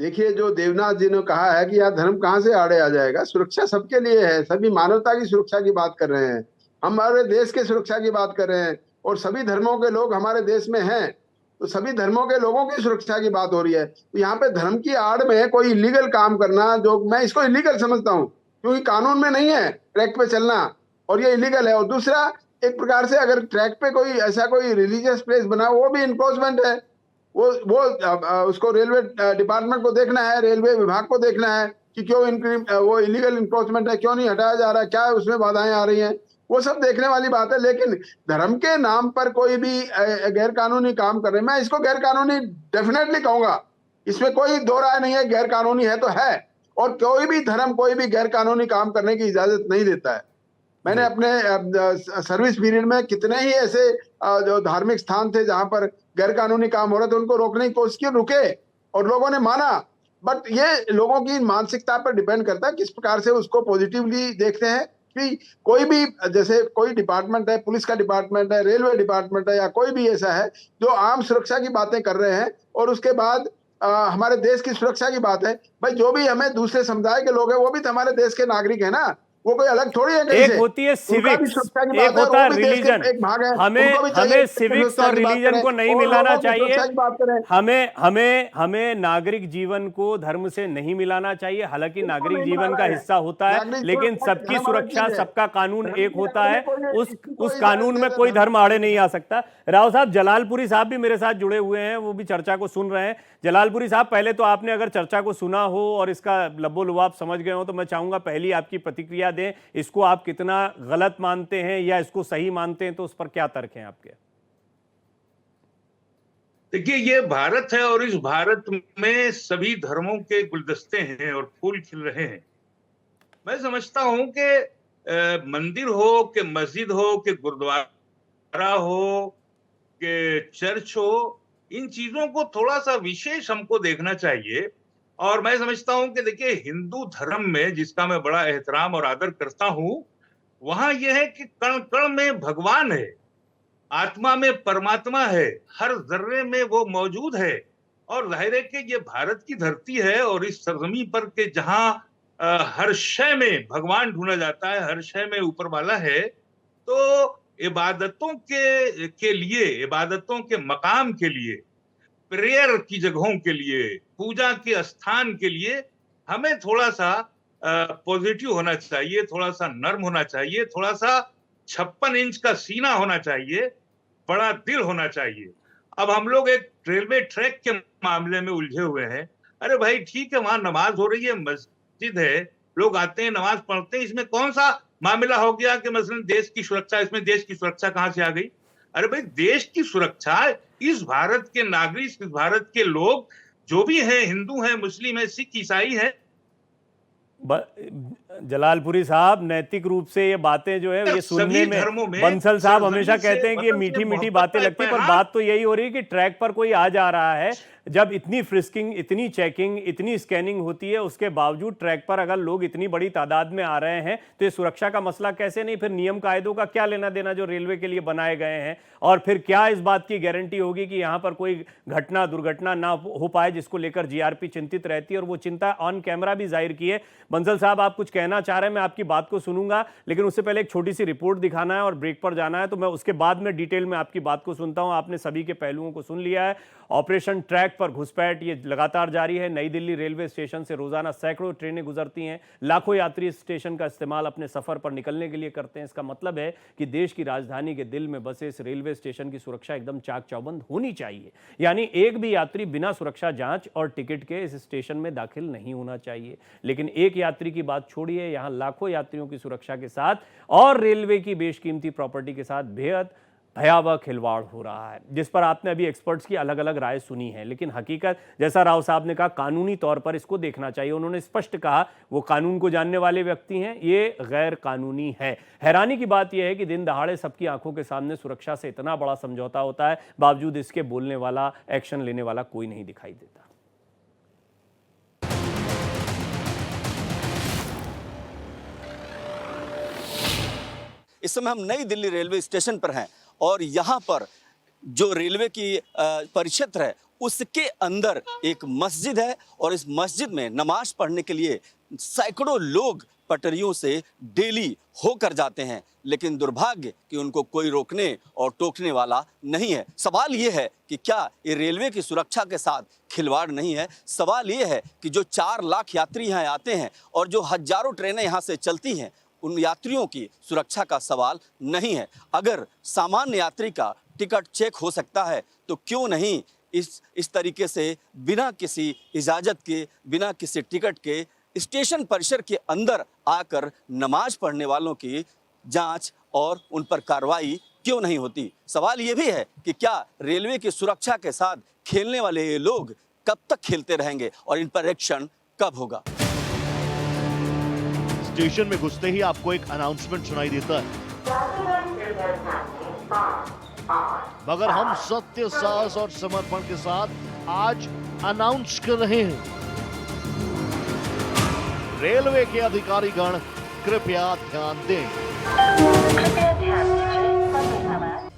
देखिए, जो देवनाथ जी ने कहा है कि यार धर्म कहाँ से आड़े आ जाएगा, सुरक्षा सबके लिए है, सभी मानवता की सुरक्षा की बात कर रहे हैं, हमारे देश के सुरक्षा की बात कर रहे हैं, और सभी धर्मों के लोग हमारे देश में हैं, तो सभी धर्मों के लोगों की सुरक्षा की बात हो रही है। तो यहाँ पे धर्म की आड़ में कोई इलीगल काम करना, जो मैं इसको इलीगल समझता हूँ, क्योंकि कानून में नहीं है ट्रैक पे चलना, और ये इलीगल है। और दूसरा, एक प्रकार से अगर ट्रैक पे कोई ऐसा कोई रिलीजियस प्लेस बना, वो भी इन्फोर्समेंट है, वो उसको रेलवे डिपार्टमेंट को देखना है, रेलवे विभाग को देखना है कि क्यों वो इलीगल इन्फोर्समेंट है, क्यों नहीं हटाया जा रहा है, क्या उसमें बाधाएं आ रही हैं, वो सब देखने वाली बात है। लेकिन धर्म के नाम पर कोई भी गैर कानूनी काम कर रहे हैं, मैं इसको गैर कानूनी डेफिनेटली कहूंगा, इसमें कोई दो राय नहीं है, गैर कानूनी है तो है, और कोई भी धर्म कोई भी गैर कानूनी काम करने की इजाजत नहीं देता है। मैंने अपने सर्विस पीरियड में कितने ही ऐसे जो धार्मिक स्थान थे जहां पर गैर कानूनी काम हो रहे थे, उनको रोकने की कोशिश की, रुके और लोगों ने माना। बट ये लोगों की मानसिकता पर डिपेंड करता है किस प्रकार से उसको पॉजिटिवली देखते हैं। कि कोई भी, जैसे कोई डिपार्टमेंट है, पुलिस का डिपार्टमेंट है, रेलवे डिपार्टमेंट है, या कोई भी ऐसा है जो आम सुरक्षा की बातें कर रहे हैं, और उसके बाद हमारे देश की सुरक्षा की बात है। भाई जो भी हमें दूसरे समुदाय के लोग हैं, वो भी तो हमारे देश के नागरिक है ना, वो कोई अलग थोड़ी है। एक होती है सिविक्स, एक होता है रिलीजन। हमें सिविक्स और रिलीजन को नहीं मिलाना चाहिए। हमें नागरिक जीवन को धर्म से नहीं मिलाना चाहिए। हालांकि नागरिक जीवन का हिस्सा होता है, लेकिन सबकी सुरक्षा, सबका कानून एक होता है, उस कानून में कोई धर्म आड़े नहीं आ सकता। राव साहब, जलालपुरी साहब भी मेरे साथ जुड़े हुए हैं, वो भी चर्चा को सुन रहे हैं। जलालपुरी साहब, पहले तो आपने अगर चर्चा को सुना हो और इसका लब्बो लुआब समझ गए हो, तो मैं चाहूंगा पहली आपकी प्रतिक्रिया दें। इसको आप कितना गलत मानते हैं या इसको सही मानते हैं, तो उस पर क्या तर्क हैं आपके? देखिए, ये भारत है और इस भारत में सभी धर्मों के गुलदस्ते हैं और फूल खिल रहे हैं। मैं समझता हूं कि मंदिर हो कि मस्जिद हो कि गुरुद्वारा हो कि चर्च हो, इन चीजों को थोड़ा सा विशेष हमको देखना चाहिए। और मैं समझता हूं कि देखिए, हिंदू धर्म में, जिसका मैं बड़ा एहतराम और आदर करता हूं, वहां यह है कि कण कण में भगवान है, आत्मा में परमात्मा है, हर जर्रे में वो मौजूद है। और जाहिर है कि ये भारत की धरती है और इस सरजमी पर के जहां हर शय में भगवान ढूंढा जाता है, हर शय में ऊपर वाला है, तो इबादतों के लिए, इबादतों के मकाम के लिए, प्रेयर की जगहों के लिए, पूजा के स्थान के लिए हमें थोड़ा सा पॉजिटिव होना चाहिए, थोड़ा सा नर्म होना चाहिए, थोड़ा सा 56 इंच का सीना होना चाहिए, बड़ा दिल होना चाहिए। अब हम लोग एक रेलवे ट्रैक के मामले में उलझे हुए हैं। अरे भाई ठीक है, वहां नमाज हो रही है, मस्जिद है, लोग आते हैं, नमाज पढ़ते हैं, इसमें कौन सा मामला हो गया कि मसलन देश की सुरक्षा, इसमें देश की सुरक्षा कहां से आ गई? अरे भाई, देश की सुरक्षा इस भारत के नागरिक, इस भारत के लोग जो भी हैं, हिंदू हैं, मुस्लिम हैं, सिख, ईसाई हैं। जलालपुरी साहब, नैतिक रूप से ये बातें जो है ये सुनने में बंसल साहब हमेशा कहते हैं कि ये मीठी मीठी बातें लगती है, पर बात तो यही हो रही है कि ट्रैक पर कोई आ जा रहा है, जब इतनी फ्रिस्किंग, इतनी चेकिंग, इतनी स्कैनिंग होती है, उसके बावजूद ट्रैक पर अगर लोग इतनी बड़ी तादाद में आ रहे हैं, तो ये सुरक्षा का मसला कैसे नहीं? फिर नियम कायदों का क्या लेना देना जो रेलवे के लिए बनाए गए हैं? और फिर क्या इस बात की गारंटी होगी कि यहाँ पर कोई घटना, दुर्घटना ना हो पाए, जिसको लेकर जीआरपी चिंतित रहती है, और वो चिंता ऑन कैमरा भी जाहिर की है। बंसल साहब, आप कुछ कहना चाह रहे हैं, मैं आपकी बात को सुनूंगा, लेकिन उससे पहले एक छोटी सी रिपोर्ट दिखाना है और ब्रेक पर जाना है, तो मैं उसके बाद में डिटेल में आपकी बात को सुनता हूं। आपने सभी के पहलुओं को सुन लिया है ऑपरेशन ट्रैक पर घुसपैठ ये लगातार जारी है। नई दिल्ली रेलवे स्टेशन से रोजाना सैकड़ों ट्रेनें गुजरती हैं। लाखों यात्री इस स्टेशन का इस्तेमाल अपने सफर पर निकलने के लिए करते हैं। इसका मतलब है कि देश की राजधानी के दिल में बसे इस रेलवे स्टेशन की सुरक्षा एकदम चाक चौबंद होनी चाहिए। यानी एक भी यात्री बिना सुरक्षा जांच और टिकट के इस स्टेशन में दाखिल नहीं होना चाहिए। लेकिन एक यात्री की बात छोड़िए, यहां लाखों यात्रियों की सुरक्षा के साथ और रेलवे की बेशकीमती प्रॉपर्टी के साथ बेहद भयावह खिलवाड़ हो रहा है, जिस पर आपने अभी एक्सपर्ट्स की अलग अलग राय सुनी है। लेकिन हकीकत, जैसा राव साहब ने कहा, कानूनी तौर पर इसको देखना चाहिए। उन्होंने स्पष्ट कहा वो कानून को जानने वाले व्यक्ति हैं, ये गैर कानूनी है। हैरानी की बात यह है कि दिन दहाड़े सबकी आंखों के सामने सुरक्षा से इतना बड़ा समझौता होता है, बावजूद इसके बोलने वाला, एक्शन लेने वाला कोई नहीं दिखाई देता। इस समय हम नई दिल्ली रेलवे स्टेशन पर हैं और यहाँ पर जो रेलवे की परिक्षेत्र है उसके अंदर एक मस्जिद है और इस मस्जिद में नमाज पढ़ने के लिए सैकड़ों लोग पटरियों से डेली होकर जाते हैं। लेकिन दुर्भाग्य कि उनको कोई रोकने और टोकने वाला नहीं है। सवाल ये है कि क्या ये रेलवे की सुरक्षा के साथ खिलवाड़ नहीं है? सवाल ये है कि जो 4 लाख यात्री यहाँ आते हैं और जो हजारों ट्रेनें यहाँ से चलती हैं, उन यात्रियों की सुरक्षा का सवाल नहीं है। अगर सामान्य यात्री का टिकट चेक हो सकता है तो क्यों नहीं इस तरीके से बिना किसी इजाज़त के, बिना किसी टिकट के स्टेशन परिसर के अंदर आकर नमाज पढ़ने वालों की जांच और उन पर कार्रवाई क्यों नहीं होती? सवाल ये भी है कि क्या रेलवे की सुरक्षा के साथ खेलने वाले ये लोग कब तक खेलते रहेंगे और इन पर एक्शन कब होगा? स्टेशन में घुसते ही आपको एक अनाउंसमेंट सुनाई देता है, मगर हम सत्य, साहस और समर्पण के साथ आज अनाउंस कर रहे हैं, रेलवे के अधिकारीगण कृपया ध्यान दें।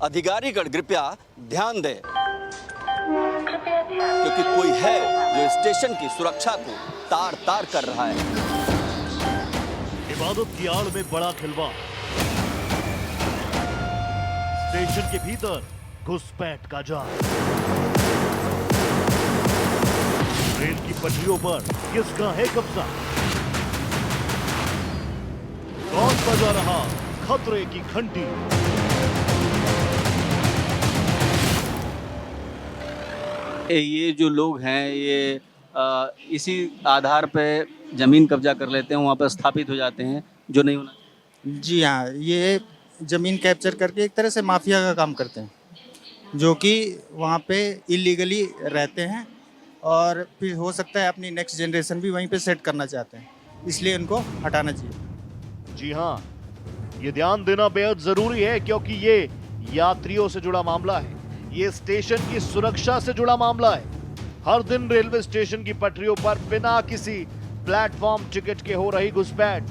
अधिकारीगण कृपया ध्यान दें, क्योंकि कोई है जो स्टेशन की सुरक्षा को तार तार कर रहा है। इबादत की आड़ में बड़ा खिलवाड़, स्टेशन के भीतर घुसपैठ का जाल, रेल की पटरियों पर किसका है कब्जा, कौन बजा रहा खतरे की घंटी? ये जो लोग हैं ये इसी आधार पे जमीन कब्जा कर लेते हैं, वहाँ पर स्थापित हो जाते हैं, जो नहीं होना। जी हाँ, ये ज़मीन कैप्चर करके एक तरह से माफिया का काम करते हैं, जो कि वहाँ पे इलीगली रहते हैं और फिर हो सकता है अपनी नेक्स्ट जनरेशन भी वहीं पे सेट करना चाहते हैं, इसलिए उनको हटाना चाहिए। जी हाँ, ये ध्यान देना बेहद जरूरी है क्योंकि ये यात्रियों से जुड़ा मामला है, ये स्टेशन की सुरक्षा से जुड़ा मामला है। हर दिन रेलवे स्टेशन की पटरियों पर बिना किसी प्लेटफॉर्म टिकट के हो रही घुसपैठ,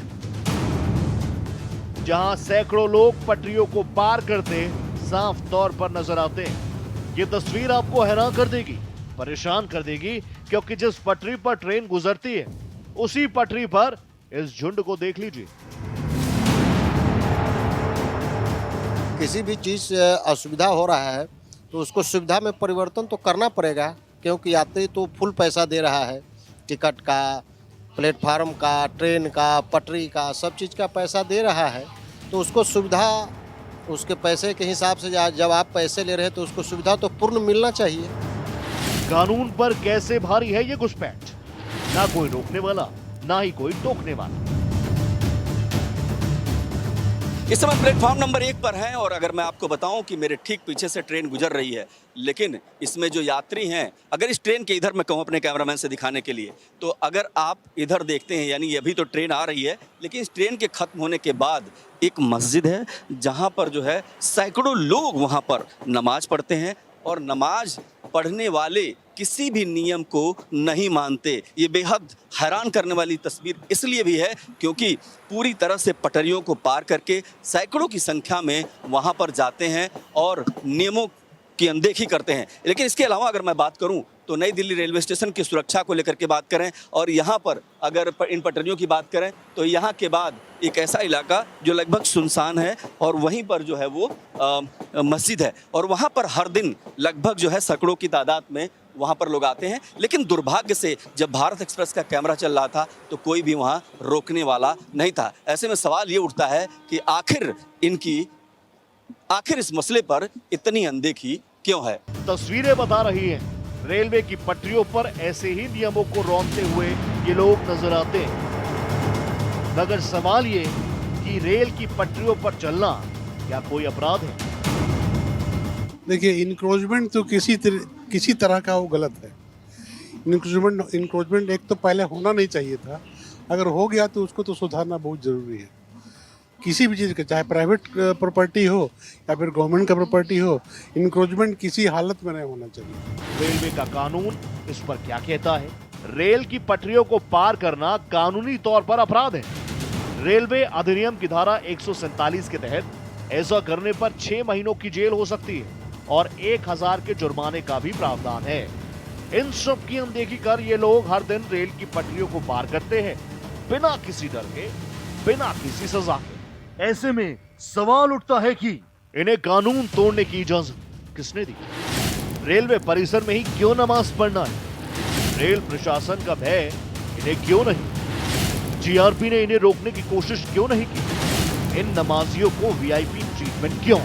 जहां सैकड़ों लोग पटरियों को पार करते साफ तौर पर नजर आते हैं। ये तस्वीर आपको हैरान कर देगी, परेशान कर देगी, क्योंकि जिस पटरी पर ट्रेन गुजरती है उसी पटरी पर इस झुंड को देख लीजिए। किसी भी चीज असुविधा हो रहा है तो उसको सुविधा में परिवर्तन तो करना पड़ेगा, क्योंकि यात्री तो फुल पैसा दे रहा है, टिकट का, प्लेटफार्म का, ट्रेन का, पटरी का, सब चीज़ का पैसा दे रहा है, तो उसको सुविधा उसके पैसे के हिसाब से जब आप पैसे ले रहे हैं तो उसको सुविधा तो पूर्ण मिलना चाहिए। कानून पर कैसे भारी है ये घुसपैठ, ना कोई रोकने वाला, ना ही कोई टोकने वाला। इस समय प्लेटफॉर्म नंबर 1 पर हैं और अगर मैं आपको बताऊं कि मेरे ठीक पीछे से ट्रेन गुजर रही है, लेकिन इसमें जो यात्री हैं, अगर इस ट्रेन के इधर मैं कहूं अपने कैमरामैन से दिखाने के लिए, तो अगर आप इधर देखते हैं, यानी अभी तो ट्रेन आ रही है, लेकिन इस ट्रेन के खत्म होने के बाद एक मस्जिद है जहां पर जो है सैकड़ों लोग वहां पर नमाज पढ़ते हैं और नमाज पढ़ने वाले किसी भी नियम को नहीं मानते। ये बेहद हैरान करने वाली तस्वीर इसलिए भी है क्योंकि पूरी तरह से पटरियों को पार करके सैकड़ों की संख्या में वहाँ पर जाते हैं और नियमों की अनदेखी करते हैं। लेकिन इसके अलावा अगर मैं बात करूं तो नई दिल्ली रेलवे स्टेशन की सुरक्षा को लेकर के बात करें और यहाँ पर अगर इन पटरियों की बात करें तो यहाँ के बाद एक ऐसा इलाका जो लगभग सुनसान है और वहीं पर जो है वो मस्जिद है और वहाँ पर हर दिन लगभग जो है सैकड़ों की तादाद में वहाँ पर लोग आते हैं। लेकिन दुर्भाग्य से जब भारत एक्सप्रेस का कैमरा चल रहा था तो कोई भी वहाँ रोकने वाला नहीं था। ऐसे में सवाल ये उठता है कि आखिर इस मसले पर इतनी अनदेखी क्यों है। तस्वीरें बता रही हैं रेलवे की पटरियों पर ऐसे ही नियमों को रौंदते हुए ये लोग नजर आते हैं। मगर सवाल ये कि रेल की पटरियों पर चलना क्या कोई अपराध है? देखिए, इंक्रोचमेंट तो किसी तरह का वो गलत है। इंक्रोचमेंट एक तो पहले होना नहीं चाहिए था, अगर हो गया तो उसको तो सुधारना बहुत ज़रूरी है। किसी भी चीज़ का, चाहे प्राइवेट प्रॉपर्टी हो या फिर गवर्नमेंट का प्रॉपर्टी हो, इंक्रोचमेंट किसी हालत में नहीं होना चाहिए। रेलवे का कानून इस पर क्या कहता है? रेल की पटरियों को पार करना कानूनी तौर पर अपराध है। रेलवे अधिनियम की धारा 147 के तहत ऐसा करने पर 6 महीनों की जेल हो सकती है और 1000 के जुर्माने का भी प्रावधान है। इन सब की अनदेखी कर ये लोग हर दिन रेल की पटरियों को पार करते हैं बिना किसी डर के, बिना किसी सजा के। ऐसे में सवाल उठता है कि इन्हें कानून तोड़ने की इजाजत किसने दी? रेलवे परिसर में ही क्यों नमाज पढ़ना है? रेल प्रशासन का भय इन्हें क्यों नहीं? जीआरपी ने इन्हें रोकने की कोशिश क्यों नहीं की? इन नमाजियों को वीआईपी ट्रीटमेंट क्यों?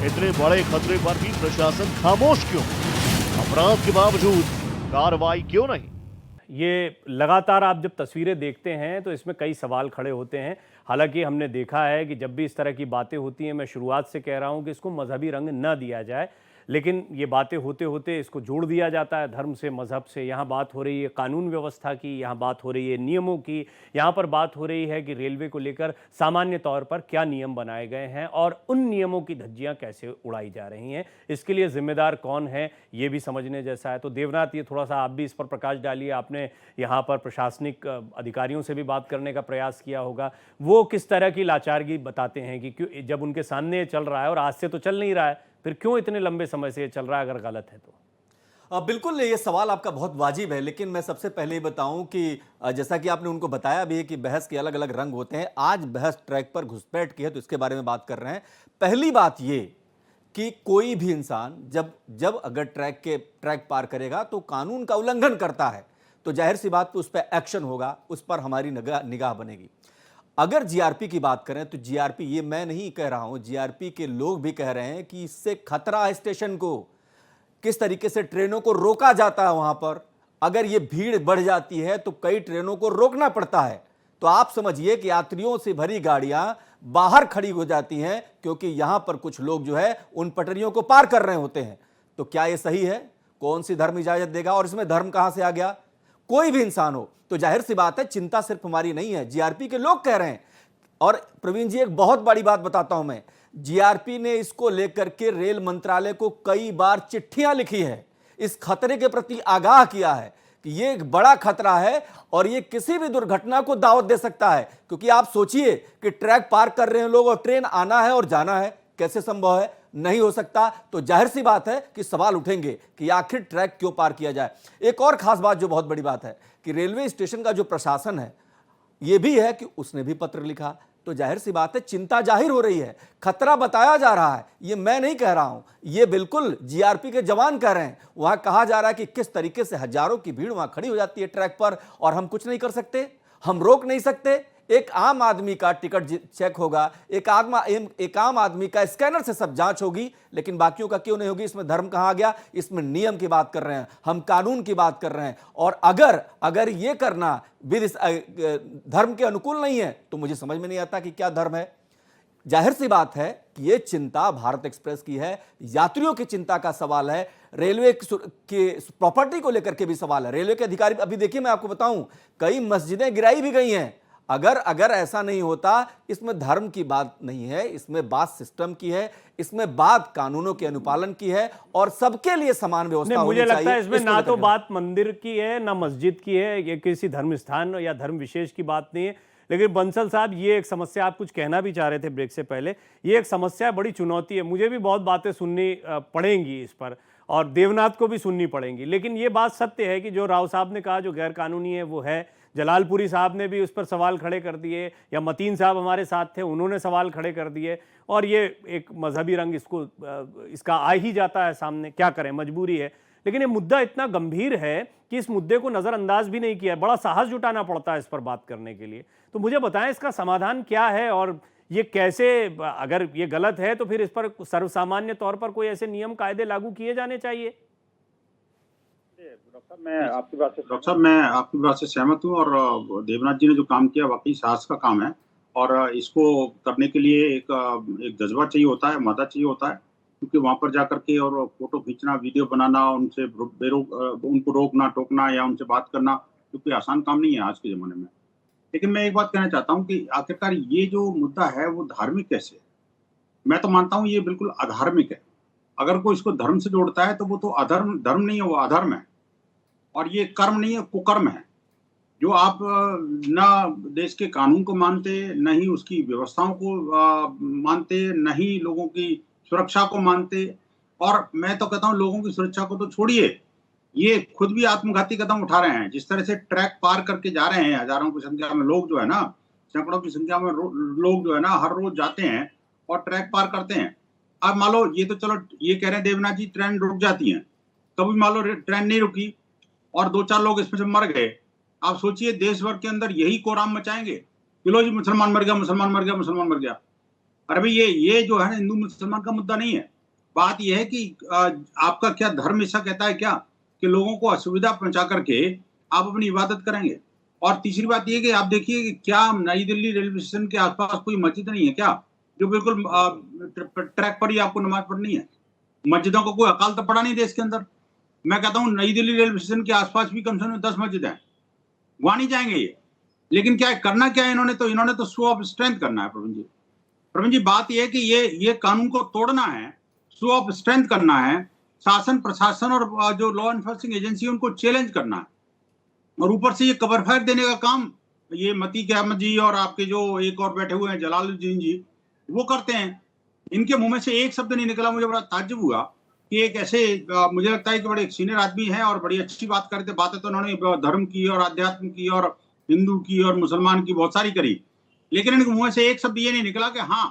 इतने बड़े खतरे पर भी प्रशासन खामोश क्यों? अपराध के बावजूद कार्रवाई क्यों नहीं? ये लगातार आप जब तस्वीरें देखते हैं तो इसमें कई सवाल खड़े होते हैं। हालांकि हमने देखा है कि जब भी इस तरह की बातें होती हैं, मैं शुरुआत से कह रहा हूं कि इसको मजहबी रंग न दिया जाए, लेकिन ये बातें होते होते इसको जोड़ दिया जाता है धर्म से, मजहब से। यहाँ बात हो रही है कानून व्यवस्था की, यहाँ बात हो रही है नियमों की, यहाँ पर बात हो रही है कि रेलवे को लेकर सामान्य तौर पर क्या नियम बनाए गए हैं और उन नियमों की धज्जियाँ कैसे उड़ाई जा रही हैं। इसके लिए जिम्मेदार कौन है ये भी समझने जैसा है। तो देवनाथ, ये थोड़ा सा आप भी इस पर प्रकाश डालिए। आपने यहाँ पर प्रशासनिक अधिकारियों से भी बात करने का प्रयास किया होगा, वो किस तरह की लाचारगी बताते हैं कि क्यों जब उनके सामने चल रहा है और आज से तो चल नहीं रहा है, फिर क्यों इतने लंबे समय से ये चल रहा है अगर गलत है तो? बिल्कुल, ये सवाल आपका बहुत वाजिब है, लेकिन मैं सबसे पहले ही बताऊं कि जैसा कि आपने उनको बताया भी है कि बहस के अलग अलग रंग होते हैं। आज बहस ट्रैक पर घुसपैठ की है तो इसके बारे में बात कर रहे हैं। पहली बात ये कि कोई भी इंसान जब अगर ट्रैक पार करेगा तो कानून का उल्लंघन करता है तो जाहिर सी बात उस पर एक्शन होगा, उस पर हमारी निगाह बनेगी। अगर जीआरपी की बात करें तो जीआरपी, ये मैं नहीं कह रहा हूं, जीआरपी के लोग भी कह रहे हैं कि इससे खतरा है स्टेशन को। किस तरीके से ट्रेनों को रोका जाता है वहां पर, अगर ये भीड़ बढ़ जाती है तो कई ट्रेनों को रोकना पड़ता है। तो आप समझिए कि यात्रियों से भरी गाड़ियां बाहर खड़ी हो जाती हैं क्योंकि यहां पर कुछ लोग जो है उन पटरियों को पार कर रहे होते हैं। तो क्या यह सही है? कौन सी धर्म इजाजत देगा? और इसमें धर्म कहां से आ गया? कोई भी इंसान हो तो जाहिर सी बात है चिंता सिर्फ हमारी नहीं है, जीआरपी के लोग कह रहे हैं। और प्रवीण जी, एक बहुत बड़ी बात बताता हूं मैं, जीआरपी ने इसको लेकर के रेल मंत्रालय को कई बार चिट्ठियां लिखी है, इस खतरे के प्रति आगाह किया है कि ये एक बड़ा खतरा है और ये किसी भी दुर्घटना को दावत दे सकता है। क्योंकि आप सोचिए कि ट्रैक पार कर रहे हैं लोग और ट्रेन आना है और जाना है, कैसे संभव है? नहीं हो सकता। तो जाहिर सी बात है कि सवाल उठेंगे कि आखिर ट्रैक क्यों पार किया जाए। एक और खास बात जो बहुत बड़ी बात है कि रेलवे स्टेशन का जो प्रशासन है यह भी है कि उसने भी पत्र लिखा, तो जाहिर सी बात है चिंता जाहिर हो रही है, खतरा बताया जा रहा है। ये मैं नहीं कह रहा हूं, ये बिल्कुल जीआरपी के जवान कह रहे हैं। वहां कहा जा रहा है कि किस तरीके से हजारों की भीड़ वहां खड़ी हो जाती है ट्रैक पर और हम कुछ नहीं कर सकते, हम रोक नहीं सकते। एक आम आदमी का टिकट चेक होगा, एक आम आदमी का स्कैनर से सब जांच होगी, लेकिन बाकियों का क्यों नहीं होगी? इसमें धर्म कहां आ गया? इसमें नियम की बात कर रहे हैं, हम कानून की बात कर रहे हैं। और अगर ये करना धर्म के अनुकूल नहीं है तो मुझे समझ में नहीं आता कि क्या धर्म है। जाहिर सी बात है कि ये चिंता भारत एक्सप्रेस की है, यात्रियों की चिंता का सवाल है, रेलवे की प्रॉपर्टी को लेकर के भी सवाल है। रेलवे के अधिकारी, अभी देखिए मैं आपको बताऊं, कई मस्जिदें गिराई भी गई हैं। अगर ऐसा नहीं होता, इसमें धर्म की बात नहीं है, इसमें बात सिस्टम की है, इसमें बात कानूनों के अनुपालन की है और सबके लिए समान व्यवस्था होनी चाहिए। मुझे लगता है इसमें ना तो बात मंदिर की है ना मस्जिद की है, ये किसी धर्म स्थान या धर्म विशेष की बात नहीं है। लेकिन बंसल साहब, ये एक समस्या, आप कुछ कहना भी चाह रहे थे ब्रेक से पहले, ये एक समस्या, बड़ी चुनौती है। मुझे भी बहुत बातें सुननी पड़ेंगी इस पर और देवनाथ को भी सुननी पड़ेंगी। लेकिन ये बात सत्य है कि जो राव साहब ने कहा जो गैर कानूनी है वो है। जलालपुरी साहब ने भी उस पर सवाल खड़े कर दिए, या मतीन साहब हमारे साथ थे, उन्होंने सवाल खड़े कर दिए, और ये एक मजहबी रंग इसका आ ही जाता है सामने, क्या करें, मजबूरी है। लेकिन ये मुद्दा इतना गंभीर है कि इस मुद्दे को नज़रअंदाज भी नहीं किया है, बड़ा साहस जुटाना पड़ता है इस पर बात करने के लिए। तो मुझे बताएं इसका समाधान क्या है, और ये कैसे, अगर ये गलत है तो फिर इस पर सर्वसामान्य तौर पर कोई ऐसे नियम कायदे लागू किए जाने चाहिए। मैं आपकी बात से डॉक्टर साहब, मैं आपकी बात से सहमत हूँ, और देवनाथ जी ने जो काम किया वाकई साहस का काम है, और इसको करने के लिए एक जज्बा चाहिए होता है, मदद चाहिए होता है, क्योंकि वहां पर जाकर के और फोटो खींचना, वीडियो बनाना, उनसे उनको रोकना टोकना या उनसे बात करना, क्योंकि आसान काम नहीं है आज के ज़माने में। लेकिन मैं एक बात कहना चाहता हूँ कि आखिरकार ये जो मुद्दा है वो धार्मिक कैसे है? मैं तो मानता हूँ ये बिल्कुल अधार्मिक है। अगर कोई इसको धर्म से जोड़ता है तो वो तो धर्म नहीं है, वो अधर्म है, और ये कर्म नहीं है, कुकर्म है। जो आप न देश के कानून को मानते, न ही उसकी व्यवस्थाओं को मानते, न ही लोगों की सुरक्षा को मानते, और मैं तो कहता हूँ लोगों की सुरक्षा को तो छोड़िए, ये खुद भी आत्मघाती कदम उठा रहे हैं। जिस तरह से ट्रैक पार करके जा रहे हैं, हजारों की संख्या में लोग जो है ना, सैकड़ों की संख्या में लोग जो है ना हर रोज जाते हैं और ट्रैक पार करते हैं। अब मान लो, ये तो चलो ये कह रहे हैं देवनाथ जी ट्रेन रुक जाती है, कभी मान लो ट्रेन नहीं रुकी और 2-4 लोग इसमें से मर गए, आप सोचिए देश भर के अंदर यही कोराम मचाएंगे कि लो जी मुसलमान मर गया, मुसलमान मर गया, मुसलमान मर गया। अरे भाई ये जो है हिंदू मुसलमान का मुद्दा नहीं है। बात यह है कि आपका क्या धर्म ऐसा कहता है क्या कि लोगों को असुविधा पहुंचा करके आप अपनी इबादत करेंगे? और तीसरी बात यह कि आप देखिए कि क्या नई दिल्ली रेलवे स्टेशन के आसपास कोई मस्जिद नहीं है क्या, जो बिल्कुल ट्रैक पर ही आपको नमाज पढ़नी है? मस्जिदों को कोई अकाल तो पड़ा नहीं देश के अंदर। मैं कहता हूँ नई दिल्ली रेलवे स्टेशन के आसपास भी कम से कम 10 मस्जिद है, वहां नहीं जाएंगे ये। लेकिन क्या करना क्या है इन्होंने तो शो ऑफ स्ट्रेंथ करना है। प्रवीण जी बात यह है कि ये कानून को तोड़ना है, शो ऑफ स्ट्रेंथ करना है, शासन प्रशासन और जो लॉ एनफोर्सिंग एजेंसी उनको चैलेंज करना है, और ऊपर से ये कवर फायर देने का काम ये मतीक अहमद जी और आपके जो एक और बैठे हुए हैं जलालुद्दीन जी वो करते हैं। इनके मुंह में से एक शब्द नहीं निकला। मुझे बड़ा ताज्जुब हुआ कि एक ऐसे मुझे लगता है कि बड़े सीनियर आदमी हैं और बड़ी अच्छी बात करते, बातें तो उन्होंने धर्म की और आध्यात्म की और हिंदू की और मुसलमान की बहुत सारी करी, लेकिन इनके मुंह से एक शब्द ये नहीं निकला कि हाँ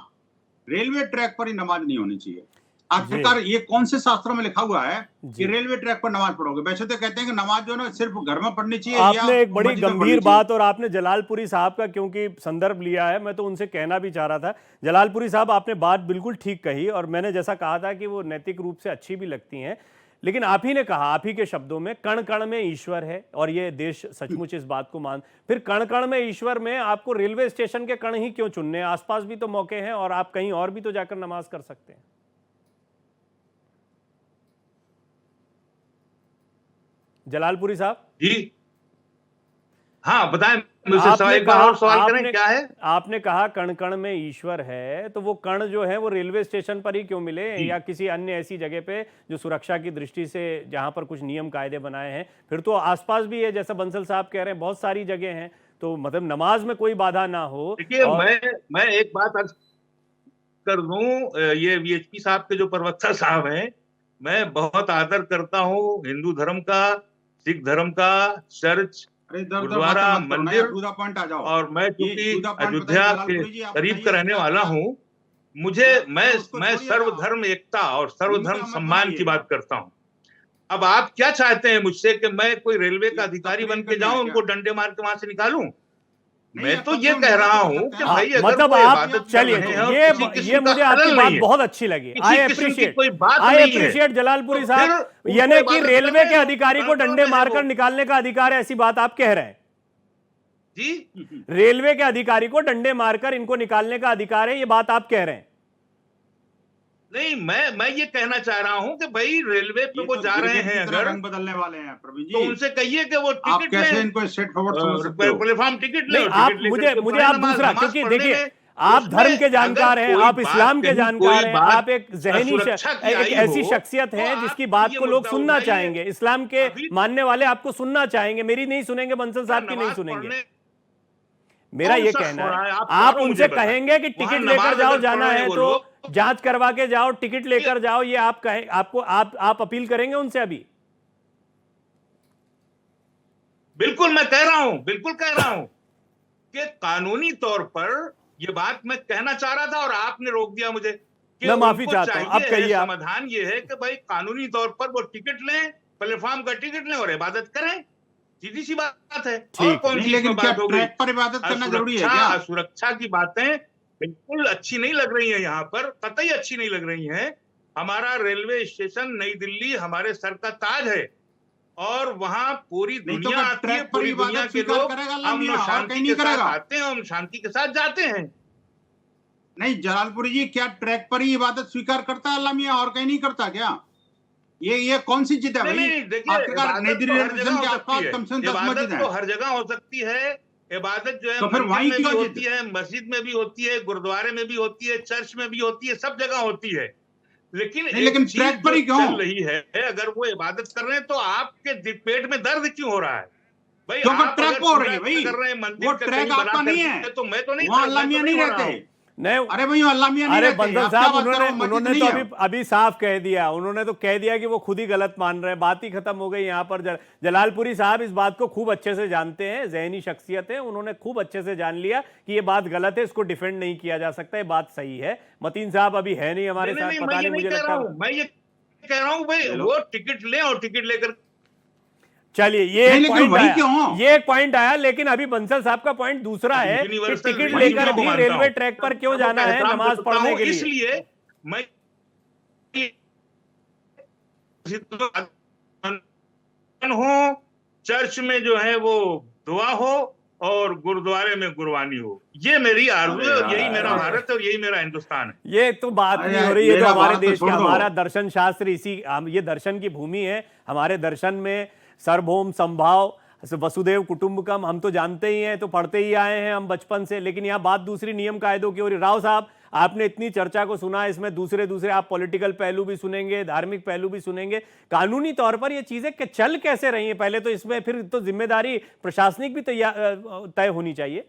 रेलवे ट्रैक पर ही नमाज नहीं होनी चाहिए। आखिरकार ये कौन से शास्त्रों में लिखा हुआ है कि रेलवे ट्रैक पर नमाज पढ़ोगे? वैसे तो कहते हैं कि नमाज जो है ना सिर्फ घर में पढ़नी चाहिए। आपने एक बड़ी गंभीर बात, और आपने जलालपुरी साहब का क्योंकि संदर्भ लिया है, मैं तो उनसे कहना भी चाह रहा था। जलालपुरी साहब, आपने बात बिल्कुल ठीक कही, और मैंने जैसा कहा था कि वो नैतिक रूप से अच्छी भी लगती हैं, लेकिन आप ही ने कहा, आप ही के शब्दों में, कण कण में ईश्वर है, और ये देश सचमुच इस बात को मान। फिर कण कण में ईश्वर में आपको रेलवे स्टेशन के कण ही क्यों चुनने? आसपास भी तो मौके हैं, और आप कहीं और भी तो जाकर नमाज कर सकते हैं। जलालपुरी साहब जी, हाँ बताएं, मुझसे एक बार और सवाल करें, क्या है? आपने कहा कण कण में ईश्वर है, तो वो कण जो है वो रेलवे स्टेशन पर ही क्यों मिले, या किसी अन्य ऐसी जगह पे जो सुरक्षा की दृष्टि से जहां पर कुछ नियम कायदे बनाए हैं? फिर तो आसपास भी है, जैसा बंसल साहब कह रहे हैं, बहुत सारी जगह हैं, तो मतलब नमाज में कोई बाधा ना हो। देखिए, मैं एक बात अर्ज कर दूं, ये वीएचपी साहब के जो प्रवक्ता साहब हैं, मैं बहुत आदर करता हूं हिंदू धर्म का, सिख धर्म का, चर्च, गुरुद्वारा, मंदिर, और मैं चूंकि अयोध्या के करीब का रहने वाला हूं, मैं सर्वधर्म एकता और सर्वधर्म सम्मान की बात करता हूं। अब आप क्या चाहते हैं मुझसे कि मैं कोई रेलवे का अधिकारी बन के जाऊं, उनको डंडे मार के वहां से निकालूं? मैं तो ये कह रहा हूं कि भाई अगर मतलब आप चलिए, ये मुझे आपकी बात बहुत अच्छी लगी। आई अप्रिशिएट जलालपुरी साहब, यानी कि रेलवे के अधिकारी को डंडे मारकर निकालने का अधिकार है, ऐसी बात आप कह रहे हैं जी? रेलवे के अधिकारी को डंडे मारकर इनको निकालने का अधिकार है, ये बात आप कह रहे हैं? नहीं, मैं ये कहना चाह रहा हूं कि भाई रेलवे पे वो जा रहे हैं, अगर रंग बदलने वाले हैं प्रवीण जी, तो उनसे कहिए कि वो टिकट कैसे इनको स्ट्रेट फॉरवर्ड प्लेटफॉर्म टिकट ले। आप मुझे आप दूसरा, क्योंकि देखिए आप धर्म के जानकार हैं, आप इस्लाम के जानकार हैं, आप एक जहनी एक ऐसी शख्सियत हैं जिसकी बात को लोग सुनना चाहेंगे, इस्लाम के मानने वाले आपको सुनना चाहेंगे, मेरी नहीं सुनेंगे, बंसल साहब की नहीं सुनेंगे। मेरा ये कहना है, आप उनसे कहेंगे कि टिकट लेकर जाओ, जाना है तो जांच करवा के जाओ, टिकट लेकर जाओ, ये आप कहें, आपको आप अपील करेंगे उनसे अभी? बिल्कुल मैं कह रहा हूं, बिल्कुल कह रहा हूं कि कानूनी तौर पर ये बात मैं कहना चाह रहा था और आपने रोक दिया मुझे कि मैं माफी उनको चाहता हूं, अब चाहिए कहिए है, आप। समाधान ये है कि भाई कानूनी तौर पर वो टिकट लें, प्लेटफॉर्म का टिकट लें और इबादत करें, सीधी सी बात है। और कौन नहीं, सी लेकिन इसमें क्या बात हो गई? ट्रैक पर इबादत करना जरूरी है क्या? सुरक्षा की बातें बिल्कुल अच्छी नहीं लग रही है, यहाँ पर कतई अच्छी नहीं लग रही है। हमारा रेलवे स्टेशन नई दिल्ली हमारे सर का ताज है और वहां पूरी नहीं तो दुनिया क्या आती है, ट्रैक पर पूरी दुनिया इबादत के स्वीकार लोग करेगा अल्लाह अमन मियां और और कहीं शांति नहीं के साथ करेगा? आते हैं, हम शांति के साथ जाते हैं। नहीं जलालपुरी जी, क्या ट्रैक पर ही इबादत स्वीकार करता है अल्लाह मियां और कहीं नहीं करता क्या? ये कौन सी जिद है नहीं भाई? नहीं, देखिए आखिरकार नई इबादत दिल्ली तो हर रेलवे जगह स्टेशन के हो आसपास सकती है, कम से कम 10 इबादत मस्जिद तो है। हर जगह हो सकती है। इबादत जो है तो फिर मंदिर वहीं में भी क्यों होती है, मस्जिद में भी होती है, गुरुद्वारे में भी होती है, चर्च में भी होती है, सब जगह होती है। लेकिन नहीं, एक लेकिन चीज ट्रैक पर जो ही क्यों? चल रही है, अगर वो इबादत कर रहे हैं तो आपके पेट में दर्द क्यों हो रहा है भाई? क्योंकि आप ट्रैक अगर पे हो रही है पूजा भाई, कर रहे हैं वो मंदिर का ट्रैक कहीं बना आपका नहीं करके, है, तो मैं तो नहीं वहाँ अल्लाह मैं तो मियां नहीं नहीं हो रहा हूं। रहते। नहीं, अरे भाई अल्लाह मियां नहीं अरे रहते। बंसल आप क्या साहब, बात कर रहे हो? मस्जिद उन्होंने नहीं तो है। अभी साफ कह दिया, उन्होंने तो कह दिया कि वो खुद ही गलत मान रहे हैं, बात ही खत्म हो गई यहाँ पर। जलालपुरी साहब इस बात को खूब अच्छे से जानते हैं, ज़हनी शख्सियत है, उन्होंने खूब अच्छे से जान लिया कि ये बात गलत है, इसको डिफेंड नहीं किया जा सकता, ये बात सही है। मतीन साहब अभी है नहीं हमारे साथ, नहीं, पता मैं ये नहीं, नहीं मुझे कह लगता रहा हूं, मैं ये कह रहा हूं भाई वो टिकट लें और टिकट लेकर चलिए ये नहीं, एक लेकिन पॉइंट वही आया, क्यों? ये एक पॉइंट आया, लेकिन अभी बंसल साहब का पॉइंट दूसरा है कि यूनिवर्सल टिकट वही लेकर मैं भी मानता रेलवे हूं। ट्रैक पर क्यों जाना है एहतराम नमाज करता पढ़ने हूं, के लिए? इसलिए मैं हो, चर्च में जो है वो दुआ हो और गुरुद्वारे में गुरबानी हो, ये मेरी आरज़ू है और यही मेरा भारत है और यही मेरा हिंदुस्तान है। ये तो बात अरे नहीं हो रही, ये तो मेरा हमारे बात तो देश छोड़ का, दो। हमारा दर्शन शास्त्र ये दर्शन की भूमि है। हमारे दर्शन में सर्वभौम संभाव, वसुदेव कुटुंबकम, हम तो जानते ही हैं, तो पढ़ते ही आए हैं हम बचपन से। लेकिन यहाँ बात दूसरी नियम कायदों की हो रही। राव साहब, आपने इतनी चर्चा को सुना, इसमें दूसरे आप पॉलिटिकल पहलू भी सुनेंगे, धार्मिक पहलू भी सुनेंगे। कानूनी तौर पर ये चीजें चल कैसे रही हैं पहले तो, इसमें फिर तो जिम्मेदारी प्रशासनिक भी तय होनी चाहिए।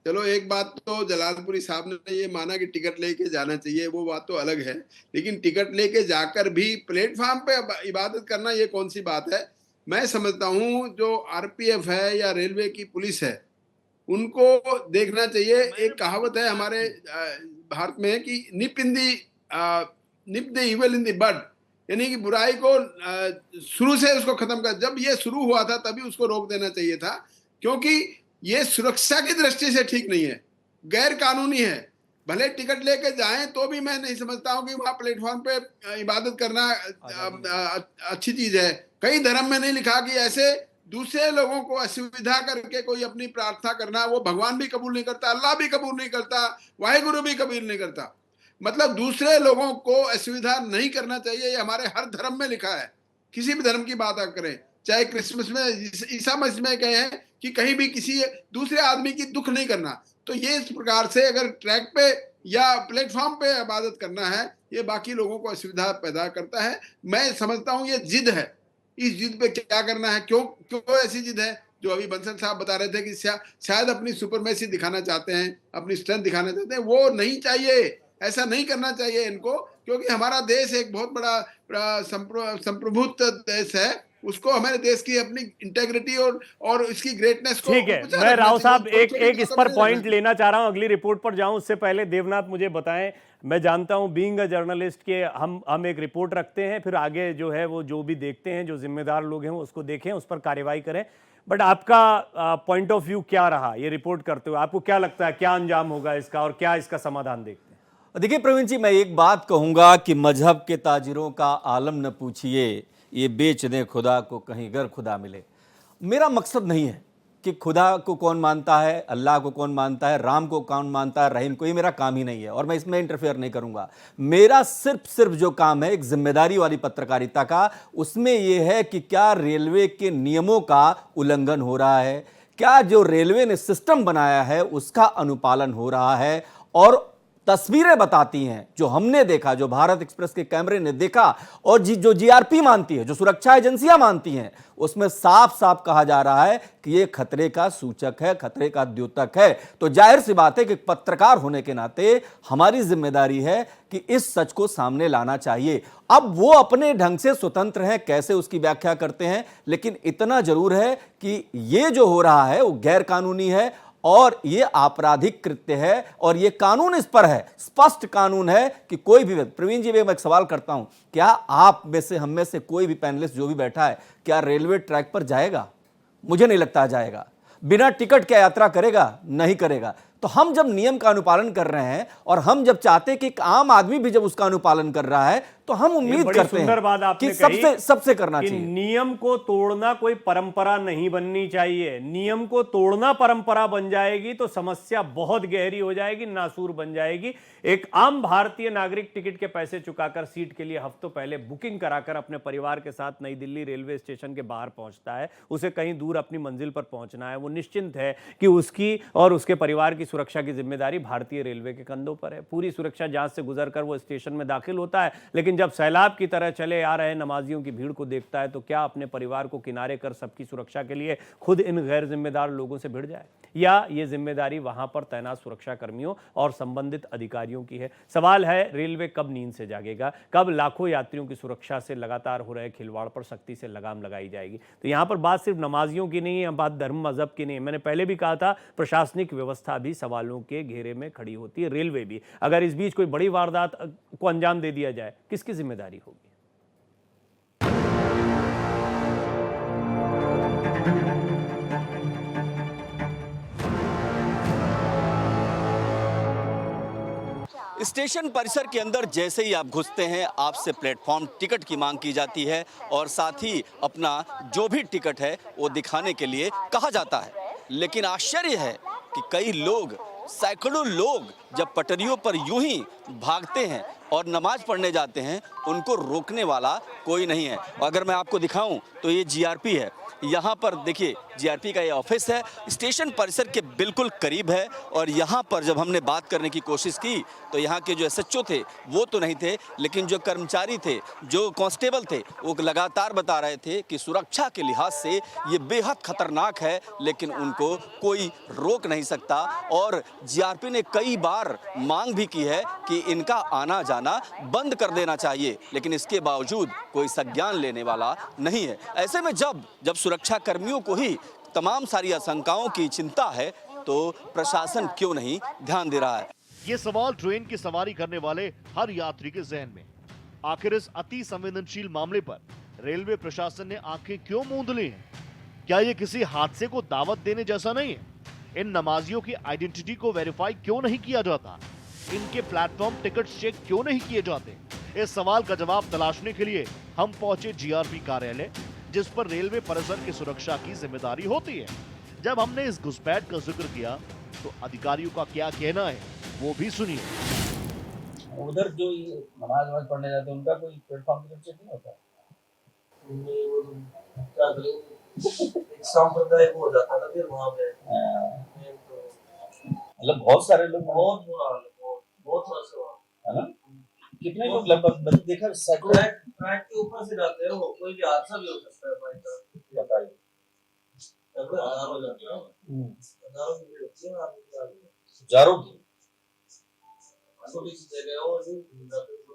चलो एक बात तो जलालपुरी साहब ने ये माना कि टिकट लेके जाना चाहिए, वो बात तो अलग है, लेकिन टिकट लेके जाकर भी प्लेटफॉर्म पे इबादत करना ये कौन सी बात है? मैं समझता हूँ जो आरपीएफ है या रेलवे की पुलिस है, उनको देखना चाहिए। एक कहावत है हमारे भारत में कि nip the evil in the bud, यानी कि बुराई को शुरू से उसको खत्म कर, जब ये शुरू हुआ था तभी उसको रोक देना चाहिए था, क्योंकि ये सुरक्षा की दृष्टि से ठीक नहीं है, गैर कानूनी है। भले टिकट लेके जाएं तो भी मैं नहीं समझता हूं कि वहां प्लेटफॉर्म पे इबादत करना अच्छी चीज है। कई धर्म में नहीं लिखा कि ऐसे दूसरे लोगों को असुविधा करके कोई अपनी प्रार्थना करना, वो भगवान भी कबूल नहीं करता, अल्लाह भी कबूल नहीं करता, वाहिगुरु भी कबूल नहीं करता। मतलब दूसरे लोगों को असुविधा नहीं करना चाहिए, ये हमारे हर धर्म में लिखा है। किसी भी धर्म की बात आप करें, चाहे क्रिसमस में, ईसा मसीह में कहे हैं कि कहीं भी किसी दूसरे आदमी की दुख नहीं करना। तो ये इस प्रकार से अगर ट्रैक पे या प्लेटफॉर्म पे इबादत करना है, ये बाकी लोगों को असुविधा पैदा करता है। मैं समझता हूँ ये जिद है, इस जिद पे क्या करना है, क्यों ऐसी जिद है? जो अभी बंसल साहब बता रहे थे कि शायद अपनी सुपरमेसी दिखाना चाहते हैं, अपनी स्ट्रेंथ दिखाना चाहते हैं, वो नहीं चाहिए, ऐसा नहीं करना चाहिए इनको, क्योंकि हमारा देश एक बहुत बड़ा संप्रभुत देश है, उसको हमारे देश की अपनी इंटेग्रिटी और इसकी ग्रेटनेस को। ठीक है, मैं राव साहब एक इस पर पॉइंट लेना चाह रहा हूं, अगली रिपोर्ट पर जाऊं उससे पहले देवनाथ मुझे बताएं, मैं जानता हूं बीइंग अ जर्नलिस्ट के हम एक रिपोर्ट रखते हैं, फिर आगे जो है वो जो भी देखते हैं, जो जिम्मेदार लोग हैं वो उसको देखें, उस पर कार्रवाई करें। बट आपका पॉइंट ऑफ व्यू क्या रहा ये रिपोर्ट करते हुए? आपको क्या लगता है क्या अंजाम होगा इसका और क्या इसका समाधान देखते हैं? देखिए प्रवीण जी, मैं एक बात कहूँगा कि मजहब के ताजिरों का आलम न पूछिए, ये बेच दें खुदा को कहीं गर खुदा मिले। मेरा मकसद नहीं है कि खुदा को कौन मानता है, अल्लाह को कौन मानता है, राम को कौन मानता है, रहीम को, ये मेरा काम ही नहीं है और मैं इसमें इंटरफेयर नहीं करूँगा। मेरा सिर्फ जो काम है एक जिम्मेदारी वाली पत्रकारिता का, उसमें ये है कि क्या रेलवे के नियमों का उल्लंघन हो रहा है, क्या जो रेलवे ने सिस्टम बनाया है उसका अनुपालन हो रहा है, और तस्वीरें बताती हैं, जो हमने देखा, जो भारत एक्सप्रेस के कैमरे ने देखा, और जो जीआरपी मानती है, जो सुरक्षा एजेंसियां मानती हैं, उसमें साफ साफ कहा जा रहा है कि यह खतरे का सूचक है, खतरे का द्योतक है। तो जाहिर सी बात है कि पत्रकार होने के नाते हमारी जिम्मेदारी है कि इस सच को सामने लाना चाहिए। अब वो अपने ढंग से स्वतंत्र हैं, कैसे उसकी व्याख्या करते हैं, लेकिन इतना जरूर है कि ये जो हो रहा है वो गैर कानूनी है और ये आपराधिक कृत्य है, और ये कानून इस पर है, स्पष्ट कानून है कि कोई भी। प्रवीण जी, मैं एक सवाल करता हूं, क्या आप में से, हम में से कोई भी पैनलिस्ट जो भी बैठा है, क्या रेलवे ट्रैक पर जाएगा? मुझे नहीं लगता जाएगा। बिना टिकट क्या यात्रा करेगा? नहीं करेगा। तो हम जब नियम का अनुपालन कर रहे हैं और हम जब चाहते हैं कि एक आम आदमी भी जब उसका अनुपालन कर रहा है, तो हम उम्मीद करते हैं कि सबसे करना चाहिए। नियम को तोड़ना कोई परंपरा नहीं बननी चाहिए। नियम को तोड़ना परंपरा बन जाएगी तो समस्या बहुत गहरी हो जाएगी, नासूर बन जाएगी। एक आम भारतीय नागरिक टिकट के पैसे चुकाकर सीट के लिए हफ्तों पहले बुकिंग कराकर अपने परिवार के साथ नई दिल्ली रेलवे स्टेशन के बाहर पहुंचता है, उसे कहीं दूर अपनी मंजिल पर पहुंचना है, वो निश्चिंत है कि उसकी और उसके परिवार की सुरक्षा की जिम्मेदारी भारतीय रेलवे के कंधों पर है। पूरी सुरक्षा जांच से गुजरकर वो स्टेशन में दाखिल होता है, लेकिन जब सैलाब की तरह चले आ रहे नमाजियों की भीड़ को देखता है तो क्या अपने परिवार को किनारे कर सबकी सुरक्षा के लिए खुद इन गैर जिम्मेदार लोगों से भिड़ जाए, या ये जिम्मेदारी वहां पर तैनात सुरक्षा कर्मियों और संबंधित अधिकारियों की है? सवाल है, रेलवे कब नींद से जागेगा, कब लाखों यात्रियों की सुरक्षा से लगातार हो रहे खिलवाड़ पर सख्ती से लगाम लगाई जाएगी? तो यहां पर बात सिर्फ नमाजियों की नहीं है, बात धर्म मजहब की नहीं है। मैंने पहले भी कहा था, प्रशासनिक व्यवस्था भी सवालों के घेरे में खड़ी होती है, रेलवे भी। अगर इस बीच कोई बड़ी वारदात को अंजाम दे दिया जाए, किसकी जिम्मेदारी होगी? स्टेशन परिसर के अंदर जैसे ही आप घुसते हैं, आपसे प्लेटफॉर्म टिकट की मांग की जाती है और साथ ही अपना जो भी टिकट है वो दिखाने के लिए कहा जाता है। लेकिन आश्चर्य है कि कई लोग, सैकड़ों लोग जब पटरियों पर यूं ही भागते हैं और नमाज पढ़ने जाते हैं, उनको रोकने वाला कोई नहीं है। अगर मैं आपको दिखाऊं तो ये जीआरपी है। यहाँ पर देखिए, जीआरपी का ये ऑफिस है, स्टेशन परिसर के बिल्कुल करीब है। और यहाँ पर जब हमने बात करने की कोशिश की तो यहाँ के जो एसएचओ थे वो तो नहीं थे, लेकिन जो कर्मचारी थे, जो कांस्टेबल थे, वो लगातार बता रहे थे कि सुरक्षा के लिहाज से ये बेहद खतरनाक है, लेकिन उनको कोई रोक नहीं सकता। और जीआरपी ने कई बार मांग भी की है कि इनका आना जाना बंद कर देना चाहिए, लेकिन इसके बावजूद कोई संज्ञान लेने वाला नहीं है। ऐसे में जब सुरक्षा कर्मियों को ही तमाम सारी आशंकाओं की चिंता है, तो प्रशासन क्यों नहीं ध्यान दे रहा है? ये सवाल ट्रेन की सवारी करने वाले हर यात्री के जहन में। आखिर इस अति संवेदनशील मामले पर रेलवे प्रशासन ने आंखें क्यों मूंद ली हैं? क्या ये किसी हादसे को दावत देने जैसा नहीं है? इन नमाजियों की आइडेंटिटी को वेरीफाई क्यों नहीं किया जाता? इनके प्लेटफॉर्म टिकट चेक क्यों नहीं किए जाते? इस सवाल का जवाब तलाशने के लिए हम पहुंचे जीआरपी कार्यालय, जिस पर रेलवे परिसर की सुरक्षा की जिम्मेदारी होती है। जब हमने इस घुसपैठ का जिक्र किया तो अधिकारियों का क्या कहना है वो भी सुनिए। उधर जो नमाज वमाज पढ़ने जाते हैं उनका कोई प्लेटफॉर्म टिकट चेक नहीं होता? एक सांप्रदायिक हो जाता था फिर वहाँ पे। मतलब बहुत सारे लोग, बहुत बुरा हाल है, बहुत है ना? कितने लोग लगभग देखा? ट्रैक के ऊपर से जाते हैं, वो कोई भी हादसा भी हो सकता है भाई साहब। बताइए, हजारों जाते हैं, हजारों की भीड़ होती है, हजारों की छोटी सी जगह है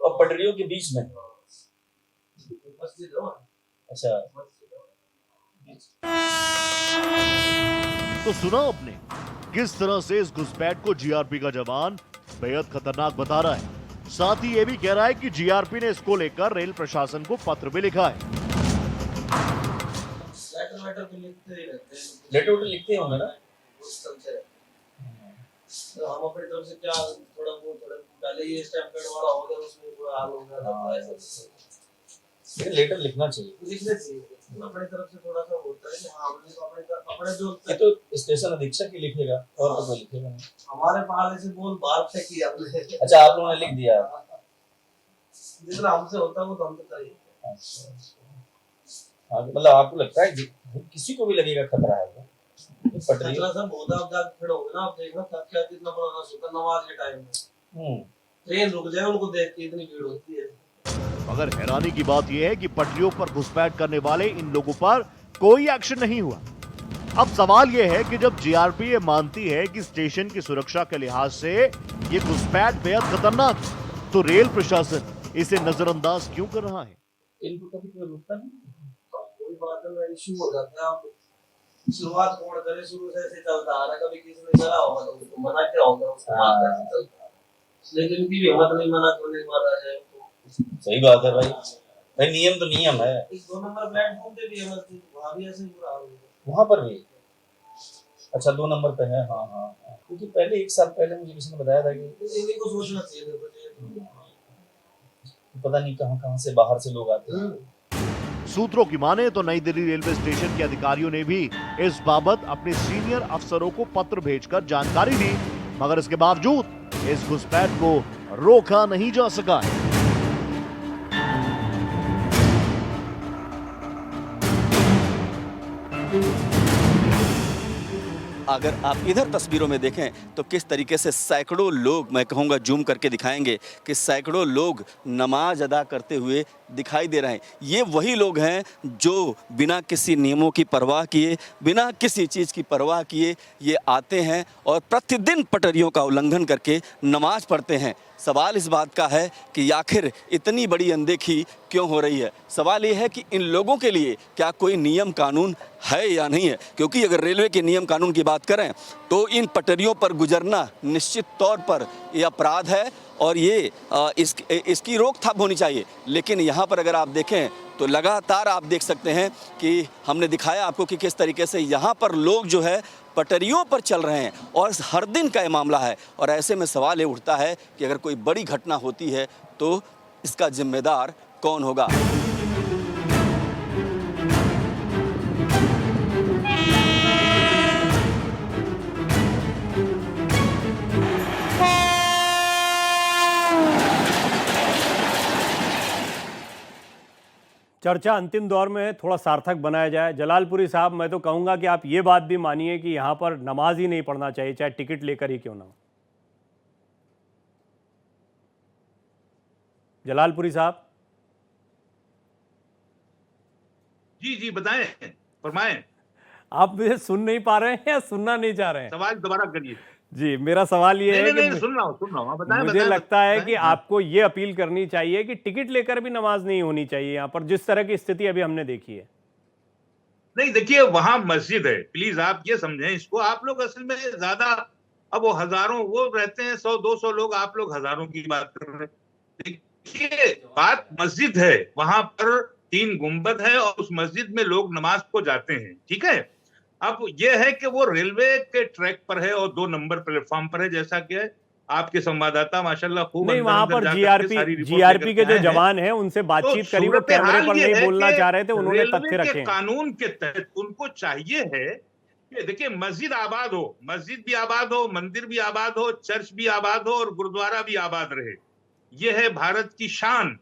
और पटरियों के बीच में मस्जिद है। अच्छा, तो सुना आपने किस तरह से इस घुसपैठ को जीआरपी का जवान बेहद खतरनाक बता रहा है। साथ ही ये भी कह रहा है कि जीआरपी ने इसको लेकर रेल प्रशासन को पत्र भी लिखा है। लेटर भी लिखते ही रहते हैं, लेटर लिखते होंगे ना उस तरह से। तो हम अपनी तरफ से क्या थोड़ा पहले ये स्टैम्पेड वाला हो गया, उसमें पूरा हाल हो गया था ऐसा। लेकिन लेटर लिखना चाहिए, लिखना चाहिए अपनी तरफ से। थोड़ा सा होता है कि हाँ, हमने तो अपने जो ये तो स्टेशन अधीक्षक ही लिखेगा और तो कोई लिखेगा नहीं। हमारे पहाड़ से बोल बात से किया हमने। अच्छा, आप लोगों ने लिख दिया? जितना हमसे होता है वो तो हम तो करेंगे। हाँ, मतलब आपको लगता है किसी को भी लगेगा खतरा है खतरा सब होता, आप जाके खड़े होगे ना, आप देखना तब क्या कितना बड़ा रश होता नमाज के टाइम में। ट्रेन रुक जाए उनको देख के, इतनी भीड़ होती है। मगर हैरानी की बात यह है कि पटरियों पर घुसपैठ करने वाले इन लोगों पर कोई एक्शन नहीं हुआ। अब सवाल यह है कि जब जीआरपी ये मानती है कि स्टेशन की सुरक्षा के लिहाज से ये घुसपैठ बेहद खतरनाक है, तो रेल प्रशासन इसे नजरअंदाज क्यों कर रहा है? इनको कभी कोई रुकता नहीं, कोई बात है, इशू हो जाता है। आप शुरुआत कौन करे, शुरू से ऐसे चलता आ रहा है, कभी किसी ने करा होगा तो उसको मना किया होगा, उसको मारता है, लेकिन इनकी भी हिम्मत नहीं मना करने के बाद आ जाए। सही बात है भाई नियम तो नियम है। इस 2 नंबर प्लेटफॉर्म पे भी है, वहाँ भी ऐसे ही बुरा हाल है। वहां पर भी अच्छा 2 नंबर पे है। हाँ हाँ हाँ, क्योंकि पहले 1 साल पहले मुझे किसी ने बताया था कि इन्हीं को सोचना चाहिए पता नहीं कहाँ से बाहर से लोग आते हैं। सूत्रों की माने तो नई दिल्ली रेलवे स्टेशन के अधिकारियों ने भी इस बाबत अपने सीनियर अफसरों को पत्र भेजकर जानकारी दी, मगर इसके बावजूद इस घुसपैठ को रोका नहीं जा सका है। अगर आप इधर तस्वीरों में देखें तो किस तरीके से सैकड़ों लोग, मैं कहूँगा जूम करके दिखाएंगे कि सैकड़ों लोग नमाज अदा करते हुए दिखाई दे रहे हैं। ये वही लोग हैं जो बिना किसी नियमों की परवाह किए, बिना किसी चीज़ की परवाह किए ये आते हैं और प्रतिदिन पटरियों का उल्लंघन करके नमाज पढ़ते हैं। सवाल इस बात का है कि आखिर इतनी बड़ी अनदेखी क्यों हो रही है। सवाल ये है कि इन लोगों के लिए क्या कोई नियम कानून है या नहीं है, क्योंकि अगर रेलवे के नियम कानून की बात करें तो इन पटरियों पर गुजरना निश्चित तौर पर ये अपराध है और ये इसकी रोकथाम होनी चाहिए। लेकिन यहाँ पर अगर आप देखें तो लगातार आप देख सकते हैं कि हमने दिखाया आपको कि किस तरीके से यहाँ पर लोग जो है पटरियों पर चल रहे हैं और हर दिन का ये मामला है। और ऐसे में सवाल ये उठता है कि अगर कोई बड़ी घटना होती है तो इसका जिम्मेदार कौन होगा। चर्चा अंतिम दौर में है, थोड़ा सार्थक बनाया जाए। जलालपुरी साहब, मैं तो कहूंगा कि आप ये बात भी मानिए कि यहाँ पर नमाज ही नहीं पढ़ना चाहिए, चाहे टिकट लेकर ही क्यों ना हो। जलालपुरी साहब जी बताएं, फरमाएं। आप मुझे सुन नहीं पा रहे हैं या सुनना नहीं चाह रहे हैं? सवाल दोबारा करिए। जी, मेरा सवाल ये है कि सुन रहा हूँ, बताएं। मुझे लगता है कि आपको ये अपील करनी चाहिए कि टिकट लेकर भी नमाज नहीं होनी चाहिए यहाँ पर, जिस तरह की स्थिति अभी हमने देखी है। नहीं, देखिए वहां मस्जिद है, प्लीज आप ये समझें इसको। आप लोग असल में ज्यादा, अब वो हजारों वो रहते हैं, 100-200 लोग, आप लोग हजारों की बात कर रहे हैं। देखिए बात मस्जिद है, वहां पर 3 गुंबद है और उस मस्जिद में लोग नमाज को जाते हैं, ठीक है। अब यह है कि वो रेलवे के ट्रैक पर है और 2 नंबर प्लेटफॉर्म पर है, जैसा कि आपके संवाददाता माशाल्लाह खूब नहीं, वहां पर जीआरपी के जो जवान हैं उनसे बातचीत करी, वो कैमरे पर नहीं बोलना चाह रहे थे, उन्होंने तथ्य रखे। कानून के तहत उनको चाहिए है कि देखिए मस्जिद आबाद हो, मस्जिद भी आबाद हो, मंदिर भी आबाद हो, चर्च भी आबाद हो और गुरुद्वारा भी आबाद रहे। यह है भारत की शान।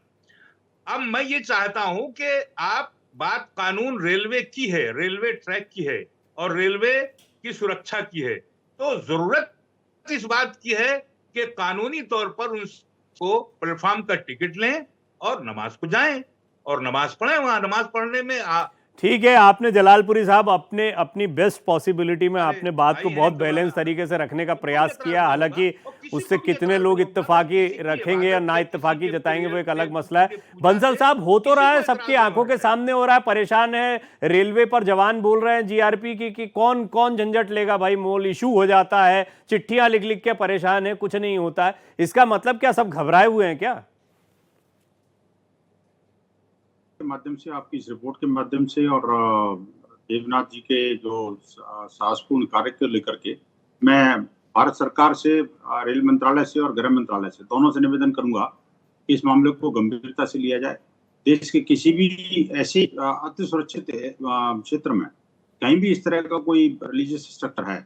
अब मैं ये चाहता हूं कि आप बात कानून रेलवे की है, रेलवे ट्रैक की है और रेलवे की सुरक्षा की है, तो जरूरत इस बात की है कि कानूनी तौर पर उनको प्लेटफॉर्म का टिकट लें और नमाज को जाएं और नमाज पढ़ें। वहां नमाज पढ़ने में ठीक है, आपने जलालपुरी साहब अपनी बेस्ट पॉसिबिलिटी में आपने बात को बहुत बैलेंस तरीके से रखने का प्रयास किया। हालांकि उससे कितने लोग इत्तेफाकी रखेंगे या ना इत्तेफाकी जताएंगे वो एक अलग मसला है। बंसल साहब, हो तो रहा है, सबकी आंखों के सामने हो रहा है, परेशान है रेलवे पर जवान बोल रहे हैं जीआरपी की कि कौन कौन झंझट लेगा भाई, मोल इशू हो जाता है, चिट्ठियां लिख लिख के परेशान है, कुछ नहीं होता है। इसका मतलब क्या सब घबराए हुए हैं क्या? के माध्यम से, आपकी इस रिपोर्ट के माध्यम से और देवनाथ जी के जो साहसपूर्ण कार्य को लेकर के मैं भारत सरकार से, रेल मंत्रालय से और गृह मंत्रालय से, दोनों से निवेदन करूंगा कि इस मामले को गंभीरता से लिया जाए। देश के किसी भी ऐसी अति सुरक्षित क्षेत्र में कहीं भी इस तरह का कोई रिलीजियस स्ट्रक्चर है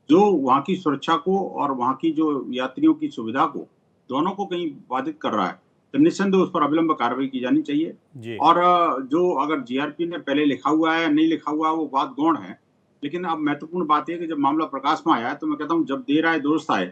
जो वहाँ की सुरक्षा को और वहाँ की जो यात्रियों की सुविधा को, दोनों को कहीं बाधित कर रहा है, तो निस्संदेह उस पर अविलंब कार्रवाई की जानी चाहिए। और जो अगर जीआरपी ने पहले लिखा हुआ है नहीं लिखा हुआ वो बात गौण है, लेकिन अब महत्वपूर्ण बात यह कि जब मामला प्रकाश में आया है तो मैं कहता हूँ जब देर आए दुरुस्त आए,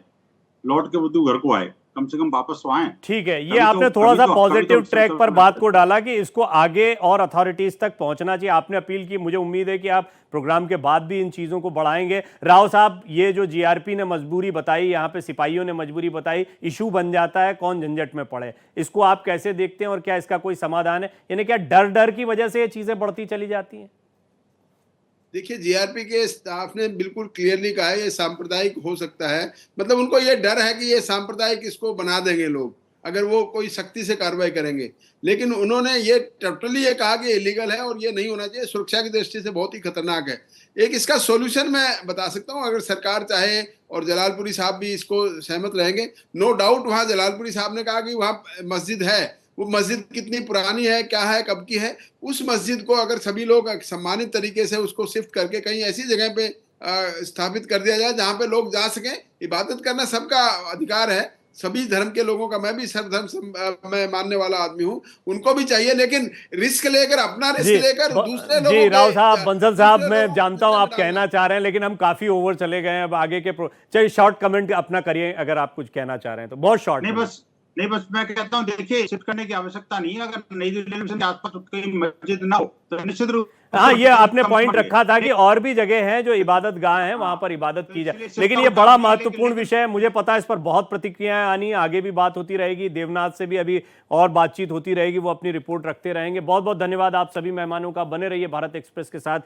लौट के बुद्धू घर को आए। कम से कम वापस तो आए। ठीक है, ये तभी तो- आपने थोड़ा तभी सा तो- पॉजिटिव तभी तो ट्रैक पर सब- बात को डाला कि इसको आगे और अथॉरिटीज तक पहुंचना चाहिए। आपने अपील की, मुझे उम्मीद है कि आप प्रोग्राम के बाद भी इन चीजों को बढ़ाएंगे। राव साहब, ये जो जीआरपी ने मजबूरी बताई, यहाँ पे सिपाहियों ने मजबूरी बताई, इशू बन जाता है, कौन झंझट में पड़े, इसको आप कैसे देखते हैं और क्या इसका कोई समाधान है? यानी क्या डर डर की वजह से ये चीजें बढ़ती चली जाती हैं? देखिए, जीआरपी के स्टाफ ने बिल्कुल क्लियरली कहा है ये सांप्रदायिक हो सकता है। मतलब उनको ये डर है कि ये सांप्रदायिक इसको बना देंगे लोग अगर वो कोई सख्ती से कार्रवाई करेंगे। लेकिन उन्होंने ये टोटली ये कहा कि इलीगल है और ये नहीं होना चाहिए, सुरक्षा की दृष्टि से बहुत ही खतरनाक है। एक इसका सॉल्यूशन मैं बता सकता हूँ, अगर सरकार चाहे और जलालपुरी साहब भी इसको सहमत रहेंगे। नो डाउट वहाँ जलालपुरी साहब ने कहा कि वहाँ मस्जिद है, वो मस्जिद कितनी पुरानी है, क्या है, कब की है, उस मस्जिद को अगर सभी लोग सम्मानित तरीके से उसको शिफ्ट करके कहीं ऐसी जगह पे स्थापित कर दिया जाए जहाँ पे लोग जा सकें। इबादत करना सबका अधिकार है, सभी धर्म के लोगों का, मैं भी सर्वधर्म मैं मानने वाला आदमी हूँ, उनको भी चाहिए। लेकिन रिस्क लेकर, अपना रिस्क लेकर दूसरे लोगों जी, राव साहब, के बंसल साहब, दूसरे मैं लोगों जानता हूं को आप डालना। कहना चाह रहे हैं, लेकिन हम काफी ओवर चले गए हैं। अब आगे के चलिए शॉर्ट कमेंट अपना करिए, अगर आप कुछ कहना चाह रहे हैं तो बहुत शॉर्ट। नहीं बस मैं कहता हूँ, देखिए शिफ्ट करने की आवश्यकता नहीं है। अगर नई दिल्ली के आसपास कोई मस्जिद ना हो तो निश्चित रूप हाँ, ये आपने पॉइंट रखा था कि और भी जगह हैं जो इबादत गाह हैं, वहां पर इबादत की जाए। लेकिन ये बड़ा महत्वपूर्ण विषय है, मुझे पता है इस पर बहुत प्रतिक्रियाएं आनी है, आगे भी बात होती रहेगी। देवनाथ से भी अभी और बातचीत होती रहेगी, वो अपनी रिपोर्ट रखते रहेंगे। बहुत बहुत धन्यवाद आप सभी मेहमानों का। बने रहिए भारत एक्सप्रेस के साथ।